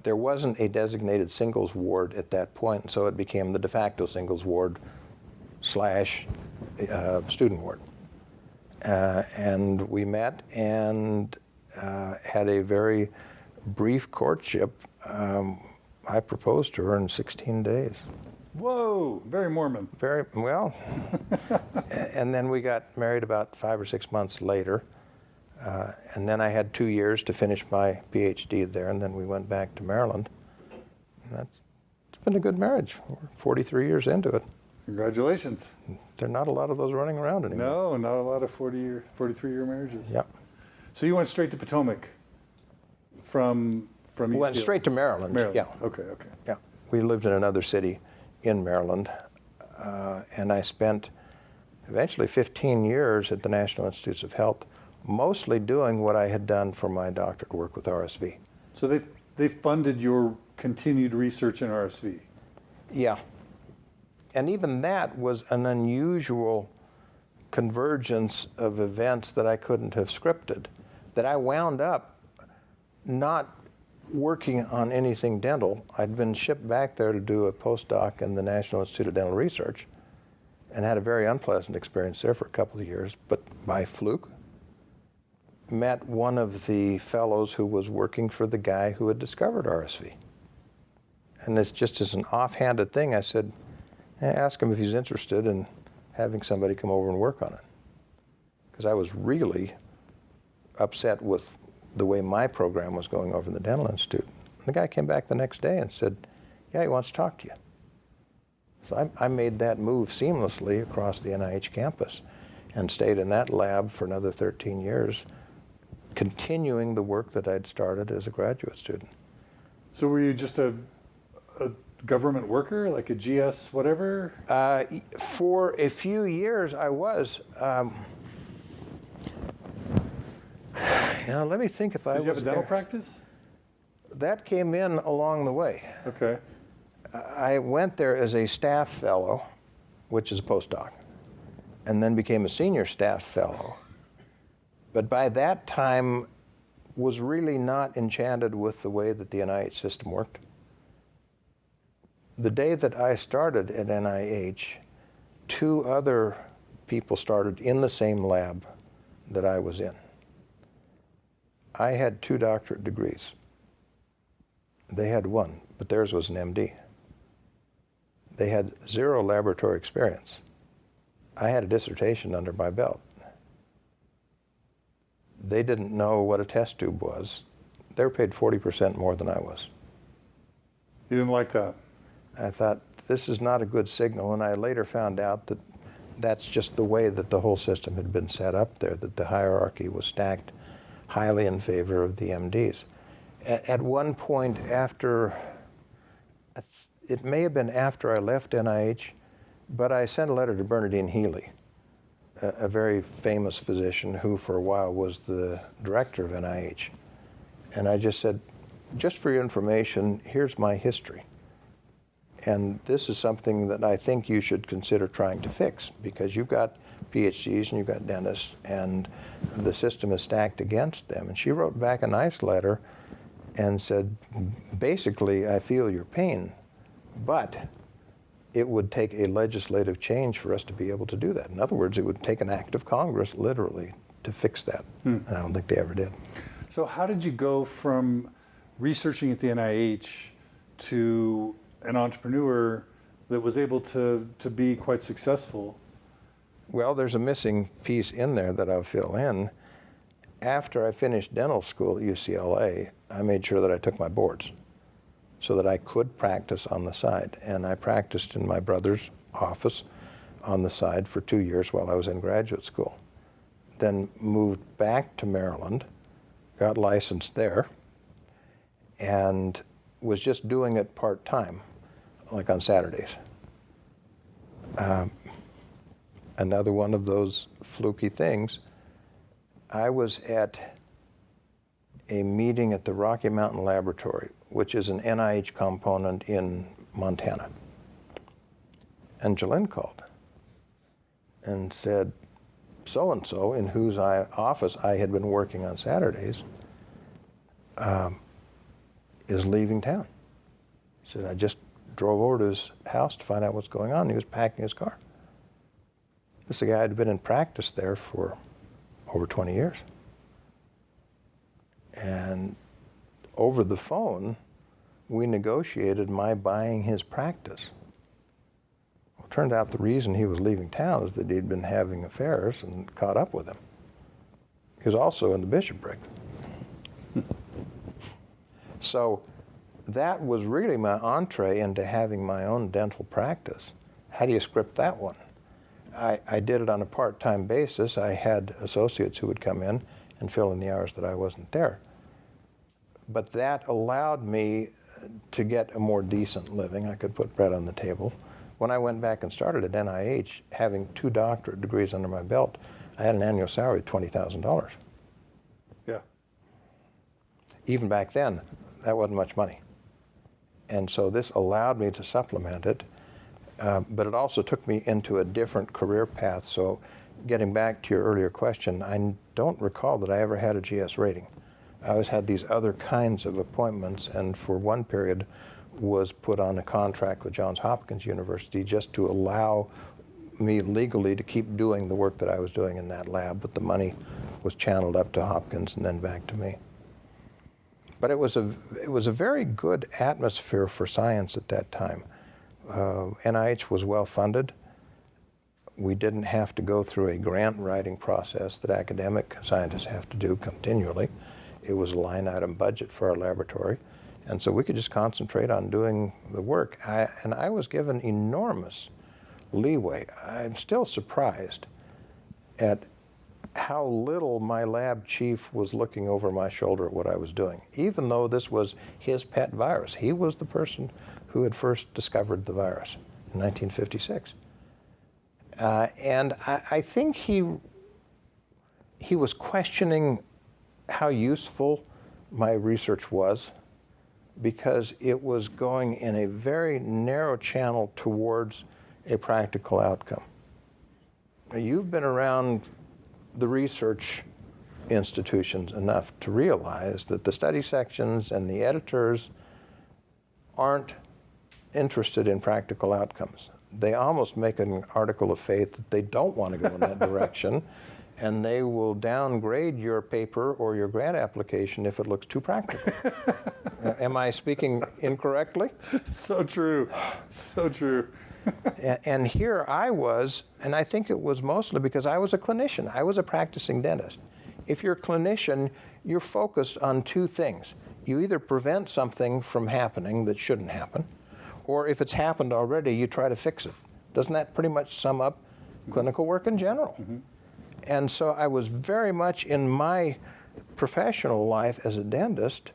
There wasn't a designated singles ward at that point, so it became the de facto singles ward / student ward. And we met and had a very brief courtship. I proposed to her in 16 days. Whoa, very Mormon. Very well. And then we got married about 5 or 6 months later. And then I had 2 years to finish my PhD there, and then we went back to Maryland. And it's been a good marriage. We're 43 years into it. Congratulations. There are not a lot of those running around anymore. No, not a lot of 43-year marriages. Yeah. So you went straight to Potomac from UCLA? Went straight to Maryland. Maryland. Yeah. Okay. Yeah. We lived in another city in Maryland, and I spent eventually 15 years at the National Institutes of Health, mostly doing what I had done for my doctorate work with RSV. So they funded your continued research in RSV? Yeah. And even that was an unusual convergence of events that I couldn't have scripted, that I wound up not working on anything dental. I'd been shipped back there to do a postdoc in the National Institute of Dental Research and had a very unpleasant experience there for a couple of years, but by fluke, met one of the fellows who was working for the guy who had discovered RSV. And it's just as an offhanded thing, I said, ask him if he's interested in having somebody come over and work on it. Because I was really upset with the way my program was going over in the Dental Institute. And the guy came back the next day and said, yeah, he wants to talk to you. So I made that move seamlessly across the NIH campus and stayed in that lab for another 13 years, continuing the work that I'd started as a graduate student. So were you just a government worker, like a GS whatever? For a few years I was. Let me think if I was. Did you have a dental practice? That came in along the way. Okay. I went there as a staff fellow, which is a postdoc, and then became a senior staff fellow. But by that time, was really not enchanted with the way that the NIH system worked. The day that I started at NIH, 2 other people started in the same lab that I was in. I had 2 doctorate degrees. They had 1, but theirs was an MD. They had 0 laboratory experience. I had a dissertation under my belt. They didn't know what a test tube was. They were paid 40% more than I was. You didn't like that? I thought, this is not a good signal, and I later found out that that's just the way that the whole system had been set up there, that the hierarchy was stacked highly in favor of the MDs. At one point after, it may have been after I left NIH, but I sent a letter to Bernadine Healy, a very famous physician who for a while was the director of NIH. And I just said, just for your information, here's my history. And this is something that I think you should consider trying to fix, because you've got PhDs and you've got dentists, and the system is stacked against them. And she wrote back a nice letter and said, basically, I feel your pain, but it would take a legislative change for us to be able to do that. In other words, it would take an act of Congress, literally, to fix that. And I don't think they ever did. So how did you go from researching at the NIH to an entrepreneur that was able to be quite successful? Well, there's a missing piece in there that I'll fill in. After I finished dental school at UCLA, I made sure that I took my boards so that I could practice on the side. And I practiced in my brother's office on the side for 2 years while I was in graduate school. Then moved back to Maryland, got licensed there, and was just doing it part-time, like on Saturdays. Another one of those fluky things, I was at a meeting at the Rocky Mountain Laboratory, which is an NIH component in Montana. And JaLynn called and said, so-and-so, in whose office I had been working on Saturdays, is leaving town. He said, I just drove over to his house to find out what's going on. He was packing his car. This guy had been in practice there for over 20 years. And over the phone, we negotiated my buying his practice. Well, it turned out the reason he was leaving town is that he'd been having affairs and caught up with him. He was also in the bishopric. So that was really my entree into having my own dental practice. How do you script that one? I did it on a part-time basis. I had associates who would come in and fill in the hours that I wasn't there. But that allowed me to get a more decent living. I could put bread on the table. When I went back and started at NIH, having 2 doctorate degrees under my belt, I had an annual salary of $20,000. Yeah. Even back then, that wasn't much money. And so this allowed me to supplement it. But it also took me into a different career path. So getting back to your earlier question, I don't recall that I ever had a GS rating. I always had these other kinds of appointments, and for one period was put on a contract with Johns Hopkins University just to allow me legally to keep doing the work that I was doing in that lab, but the money was channeled up to Hopkins and then back to me. But it was a very good atmosphere for science at that time. NIH was well funded. We didn't have to go through a grant writing process that academic scientists have to do continually. It was a line item budget for our laboratory. And so we could just concentrate on doing the work. And I was given enormous leeway. I'm still surprised at how little my lab chief was looking over my shoulder at what I was doing, even though this was his pet virus. He was the person who had first discovered the virus in 1956. And I think he was questioning how useful my research was, because it was going in a very narrow channel towards a practical outcome. Now, you've been around the research institutions enough to realize that the study sections and the editors aren't interested in practical outcomes. They almost make an article of faith that they don't want to go in that direction, and they will downgrade your paper or your grant application if it looks too practical. Am I speaking incorrectly? So true, so true. And here I was, and I think it was mostly because I was a clinician. I was a practicing dentist. If you're a clinician, you're focused on 2 things. You either prevent something from happening that shouldn't happen, or if it's happened already, you try to fix it. Doesn't that pretty much sum up clinical work in general? Mm-hmm. And so I was very much in my professional life as a dentist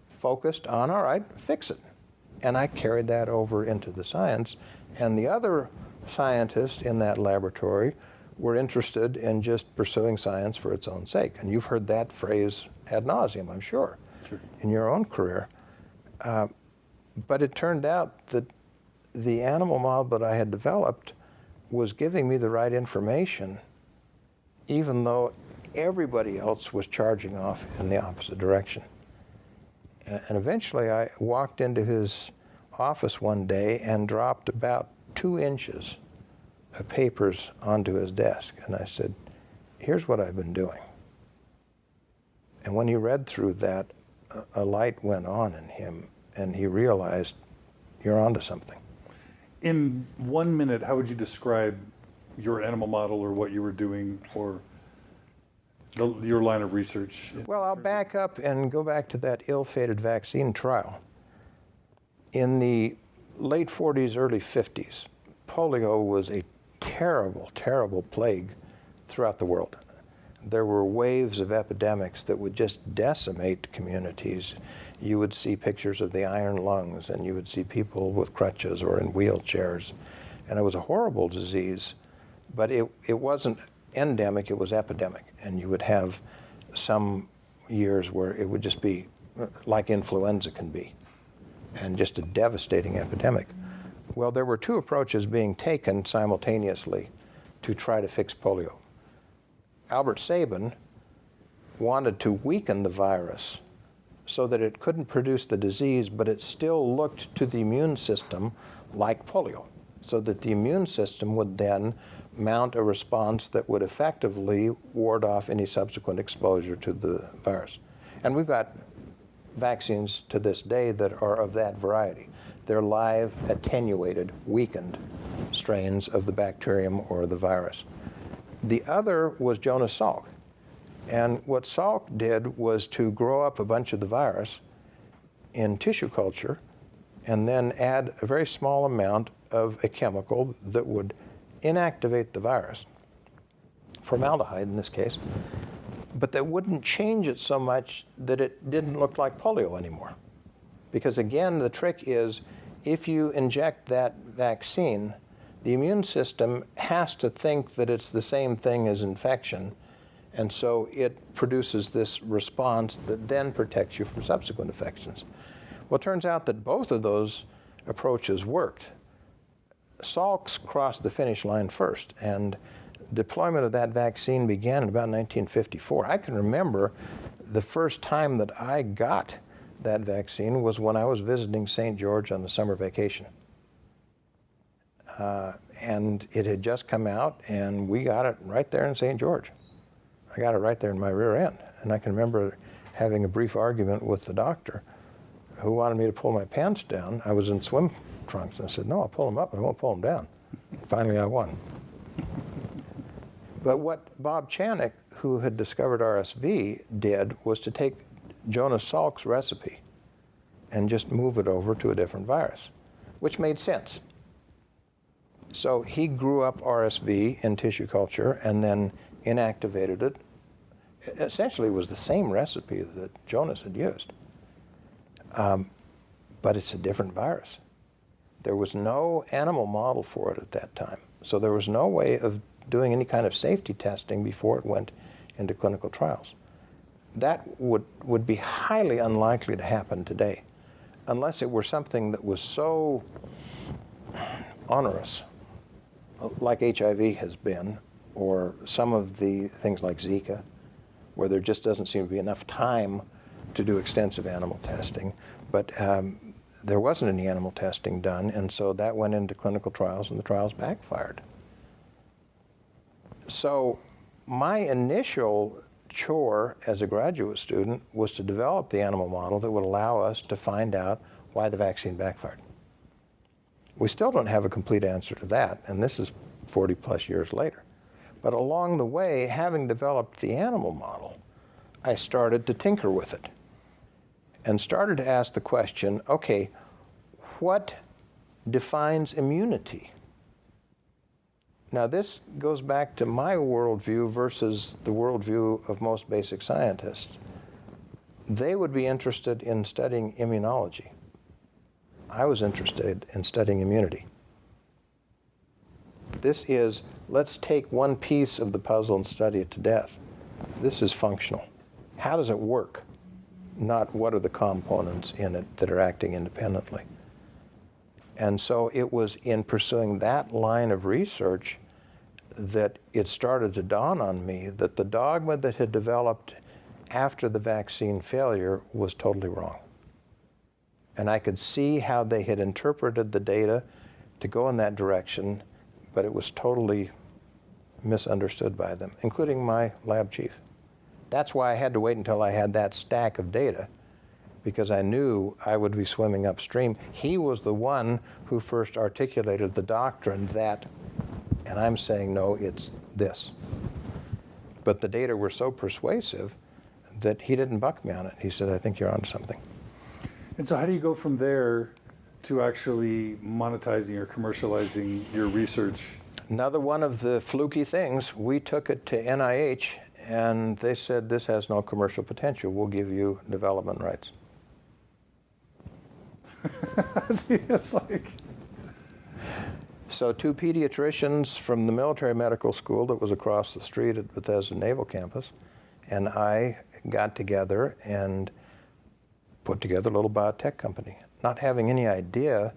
focused on, all right, fix it. And I carried that over into the science. And the other scientists in that laboratory were interested in just pursuing science for its own sake. And you've heard that phrase ad nauseum, I'm sure, in your own career. But it turned out that the animal model that I had developed was giving me the right information, even though everybody else was charging off in the opposite direction. And eventually I walked into his office one day and dropped about 2 inches of papers onto his desk. And I said, here's what I've been doing. And when he read through that, a light went on in him, and he realized, you're onto something. In 1 minute, how would you describe your animal model or what you were doing or your line of research? Well, I'll back up and go back to that ill-fated vaccine trial. In the late 40s, early 50s, polio was a terrible, terrible plague throughout the world. There were waves of epidemics that would just decimate communities. You would see pictures of the iron lungs, and you would see people with crutches or in wheelchairs. And it was a horrible disease, but it wasn't endemic, it was epidemic. And you would have some years where it would just be like influenza can be, and just a devastating epidemic. Well, there were two approaches being taken simultaneously to try to fix polio. Albert Sabin wanted to weaken the virus so that it couldn't produce the disease, but it still looked to the immune system like polio, so that the immune system would then mount a response that would effectively ward off any subsequent exposure to the virus. And we've got vaccines to this day that are of that variety. They're live, attenuated, weakened strains of the bacterium or the virus. The other was Jonas Salk. And what Salk did was to grow up a bunch of the virus in tissue culture and then add a very small amount of a chemical that would inactivate the virus, formaldehyde in this case, but that wouldn't change it so much that it didn't look like polio anymore. Because again, the trick is if you inject that vaccine, the immune system has to think that it's the same thing as infection, and so it produces this response that then protects you from subsequent infections. Well, it turns out that both of those approaches worked. Salk's crossed the finish line first, and deployment of that vaccine began in about 1954. I can remember the first time that I got that vaccine was when I was visiting St. George on the summer vacation. And it had just come out, and we got it right there in St. George. I got it right there in my rear end. And I can remember having a brief argument with the doctor who wanted me to pull my pants down. I was in swim trunks, and I said, no, I'll pull them up, but I won't pull them down. And finally, I won. But what Bob Chanik, who had discovered RSV, did was to take Jonas Salk's recipe and just move it over to a different virus, which made sense. So he grew up RSV in tissue culture and then inactivated it. Essentially, it was the same recipe that Jonas had used, but it's a different virus. There was no animal model for it at that time, so there was no way of doing any kind of safety testing before it went into clinical trials. That would be highly unlikely to happen today, unless it were something that was so onerous, like HIV has been, or some of the things like Zika, where there just doesn't seem to be enough time to do extensive animal testing. But there wasn't any animal testing done, and so that went into clinical trials, and the trials backfired. So my initial chore as a graduate student was to develop the animal model that would allow us to find out why the vaccine backfired. We still don't have a complete answer to that, and this is 40 plus years later. But along the way, having developed the animal model, I started to tinker with it and started to ask the question, okay, what defines immunity? Now this goes back to my worldview versus the worldview of most basic scientists. They would be interested in studying immunology. I was interested in studying immunity. This is, let's take one piece of the puzzle and study it to death. This is functional. How does it work? Not what are the components in it that are acting independently. And so it was in pursuing that line of research that it started to dawn on me that the dogma that had developed after the vaccine failure was totally wrong. And I could see how they had interpreted the data to go in that direction, but it was totally misunderstood by them, including my lab chief. That's why I had to wait until I had that stack of data, because I knew I would be swimming upstream. He was the one who first articulated the doctrine that, and I'm saying, no, it's this. But the data were so persuasive that he didn't buck me on it. He said, I think you're onto something. And so how do you go from there to actually monetizing or commercializing your research? Another one of the fluky things, we took it to NIH, and they said, this has no commercial potential. We'll give you development rights. It's like... So 2 pediatricians from the military medical school that was across the street at Bethesda Naval Campus and I got together and put together a little biotech company, not having any idea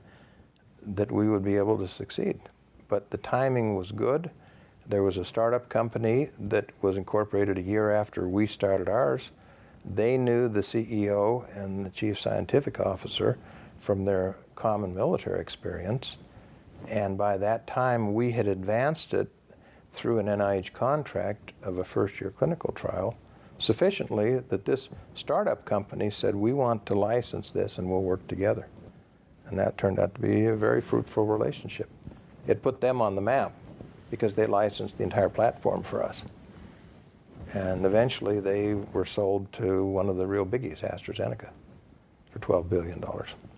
that we would be able to succeed. But the timing was good. There was a startup company that was incorporated a year after we started ours. They knew the CEO and the chief scientific officer from their common military experience. And by that time, we had advanced it through an NIH contract of a first-year clinical trial sufficiently that this startup company said, we want to license this and we'll work together. And that turned out to be a very fruitful relationship. It put them on the map because they licensed the entire platform for us. And eventually they were sold to one of the real biggies, AstraZeneca, for $12 billion.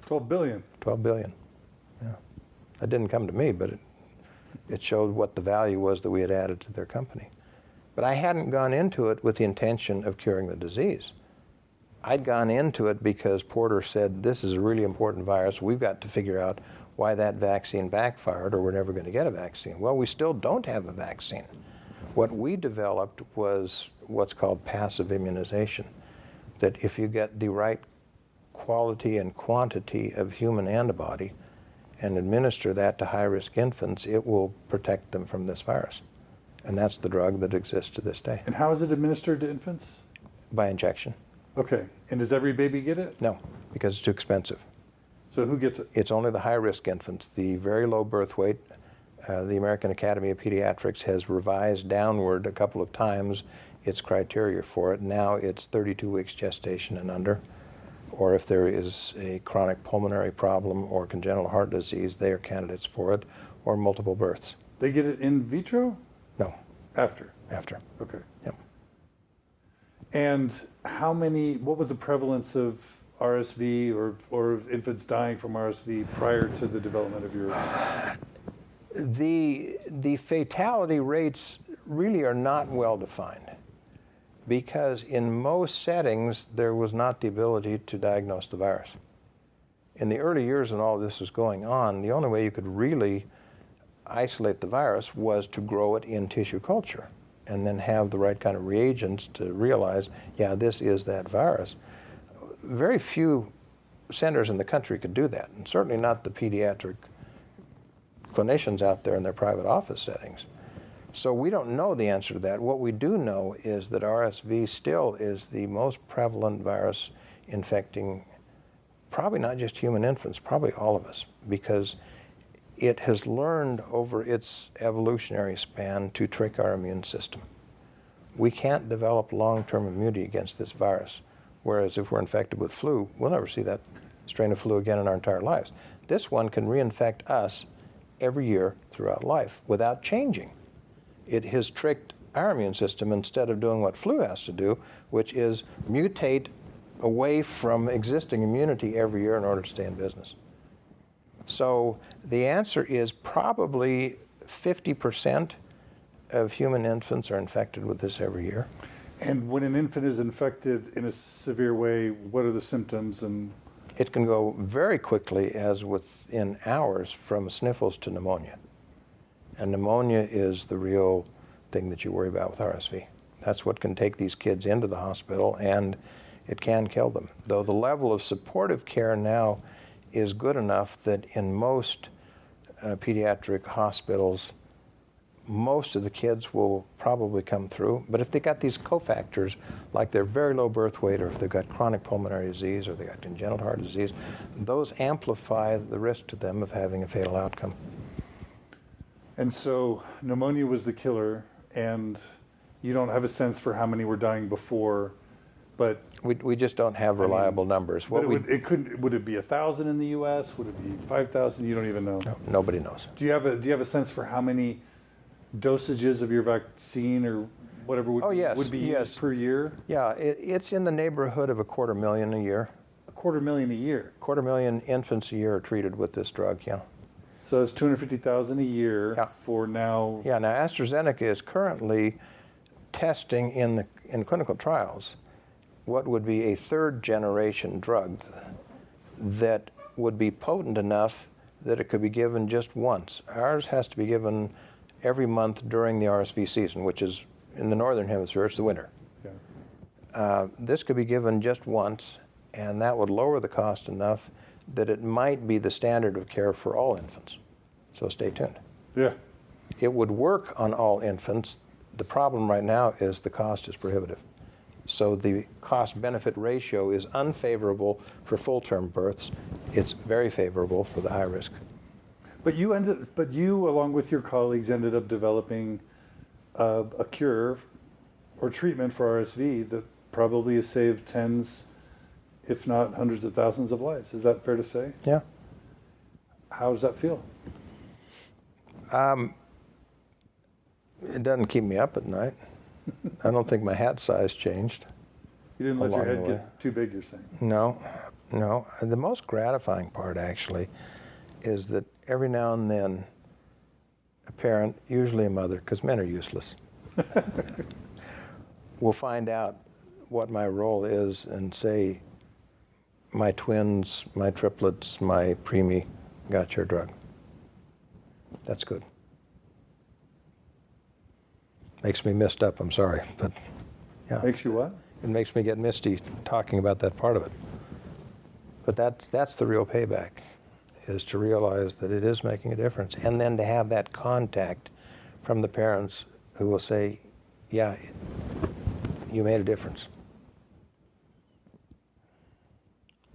12 billion? 12 billion, yeah. That didn't come to me, but it showed what the value was that we had added to their company. But I hadn't gone into it with the intention of curing the disease. I'd gone into it because Porter said, this is a really important virus. We've got to figure out why that vaccine backfired or we're never going to get a vaccine. Well, we still don't have a vaccine. What we developed was what's called passive immunization, that if you get the right quality and quantity of human antibody and administer that to high-risk infants, it will protect them from this virus. And that's the drug that exists to this day. And how is it administered to infants? By injection. Okay. And does every baby get it? No, because it's too expensive. So who gets it? It's only the high-risk infants, the very low birth weight. The American Academy of Pediatrics has revised downward a couple of times its criteria for it. Now it's 32 weeks gestation and under. Or if there is a chronic pulmonary problem or congenital heart disease, they are candidates for it, or multiple births. They get it in vitro? No. After? After. Okay. Yep. And what was the prevalence of RSV or of infants dying from RSV prior to the development of your... The fatality rates really are not well defined, because in most settings there was not the ability to diagnose the virus. In the early years when all this was going on, the only way you could really isolate the virus was to grow it in tissue culture and then have the right kind of reagents to realize, yeah, this is that virus. Very few centers in the country could do that, and certainly not the pediatric clinicians out there in their private office settings. So we don't know the answer to that. What we do know is that RSV still is the most prevalent virus infecting probably not just human infants, probably all of us, because it has learned over its evolutionary span to trick our immune system. We can't develop long-term immunity against this virus, whereas if we're infected with flu, we'll never see that strain of flu again in our entire lives. This one can reinfect us every year throughout life without changing. It has tricked our immune system instead of doing what flu has to do, which is mutate away from existing immunity every year in order to stay in business. So the answer is probably 50% of human infants are infected with this every year. And when an infant is infected in a severe way, what are the symptoms? And it can go very quickly, as within hours, from sniffles to pneumonia. And pneumonia is the real thing that you worry about with RSV. That's what can take these kids into the hospital, and it can kill them. Though the level of supportive care now is good enough that in most pediatric hospitals, most of the kids will probably come through. But if they got these cofactors, like their very low birth weight, or if they've got chronic pulmonary disease, or they got congenital heart disease, those amplify the risk to them of having a fatal outcome. And so pneumonia was the killer, and you don't have a sense for how many were dying before, but We just don't have reliable numbers. but would it be 1,000 in the U.S.? Would it be 5,000? You don't even know. No, nobody knows. Do you have a sense for how many dosages of your vaccine or whatever would be used per year? Yeah, it's in the neighborhood of 250,000 a year. 250,000 a year. 250,000 infants a year are treated with this drug. Yeah. So it's 250,000 a year for now. Yeah. Now AstraZeneca is currently testing in clinical trials what would be a third generation drug that would be potent enough that it could be given just once. Ours has to be given every month during the RSV season, which is in the northern hemisphere, it's the winter. Yeah. This could be given just once, and that would lower the cost enough that it might be the standard of care for all infants. So stay tuned. Yeah. It would work on all infants. The problem right now is the cost is prohibitive. So the cost-benefit ratio is unfavorable for full-term births. It's very favorable for the high risk. But you, along with your colleagues, ended up developing a cure or treatment for RSV that probably has saved tens, if not hundreds of thousands of lives. Is that fair to say? Yeah. How does that feel? It doesn't keep me up at night. I don't think my hat size changed. You didn't let your along head the way. get too big, you're saying? No. The most gratifying part, actually, is that every now and then a parent, usually a mother, because men are useless, will find out what my role is and say, my twins, my triplets, my preemie got your drug. That's good. Makes me messed up, I'm sorry, but yeah. Makes you what? It makes me get misty talking about that part of it. But that's the real payback, is to realize that it is making a difference, and then to have that contact from the parents who will say, yeah, you made a difference.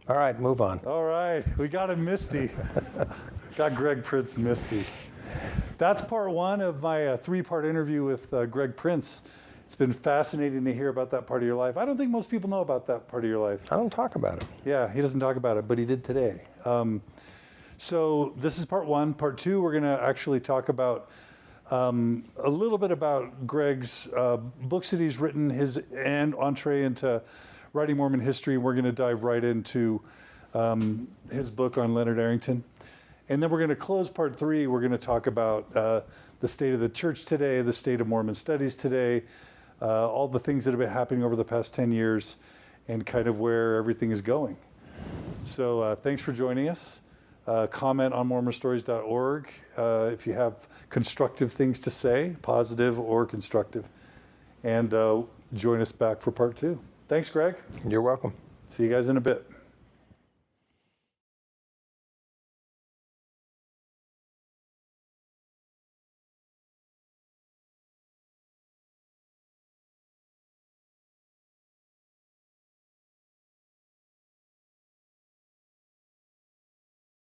All right, move on. All right, we got him misty. Got Greg Prince misty. That's part one of my three-part interview with Greg Prince. It's been fascinating to hear about that part of your life. I don't think most people know about that part of your life. I don't talk about it. Yeah, he doesn't talk about it, but he did today. So this is part one. Part two, we're going to actually talk about a little bit about Greg's books that he's written, his entree into writing Mormon history. We're going to dive right into his book on Leonard Arrington. And then we're going to close part three. We're going to talk about the state of the church today, the state of Mormon studies today, all the things that have been happening over the past 10 years, and kind of where everything is going. So thanks for joining us. Comment on mormonstories.org if you have constructive things to say, positive or constructive. And join us back for part two. Thanks, Greg. You're welcome. See you guys in a bit.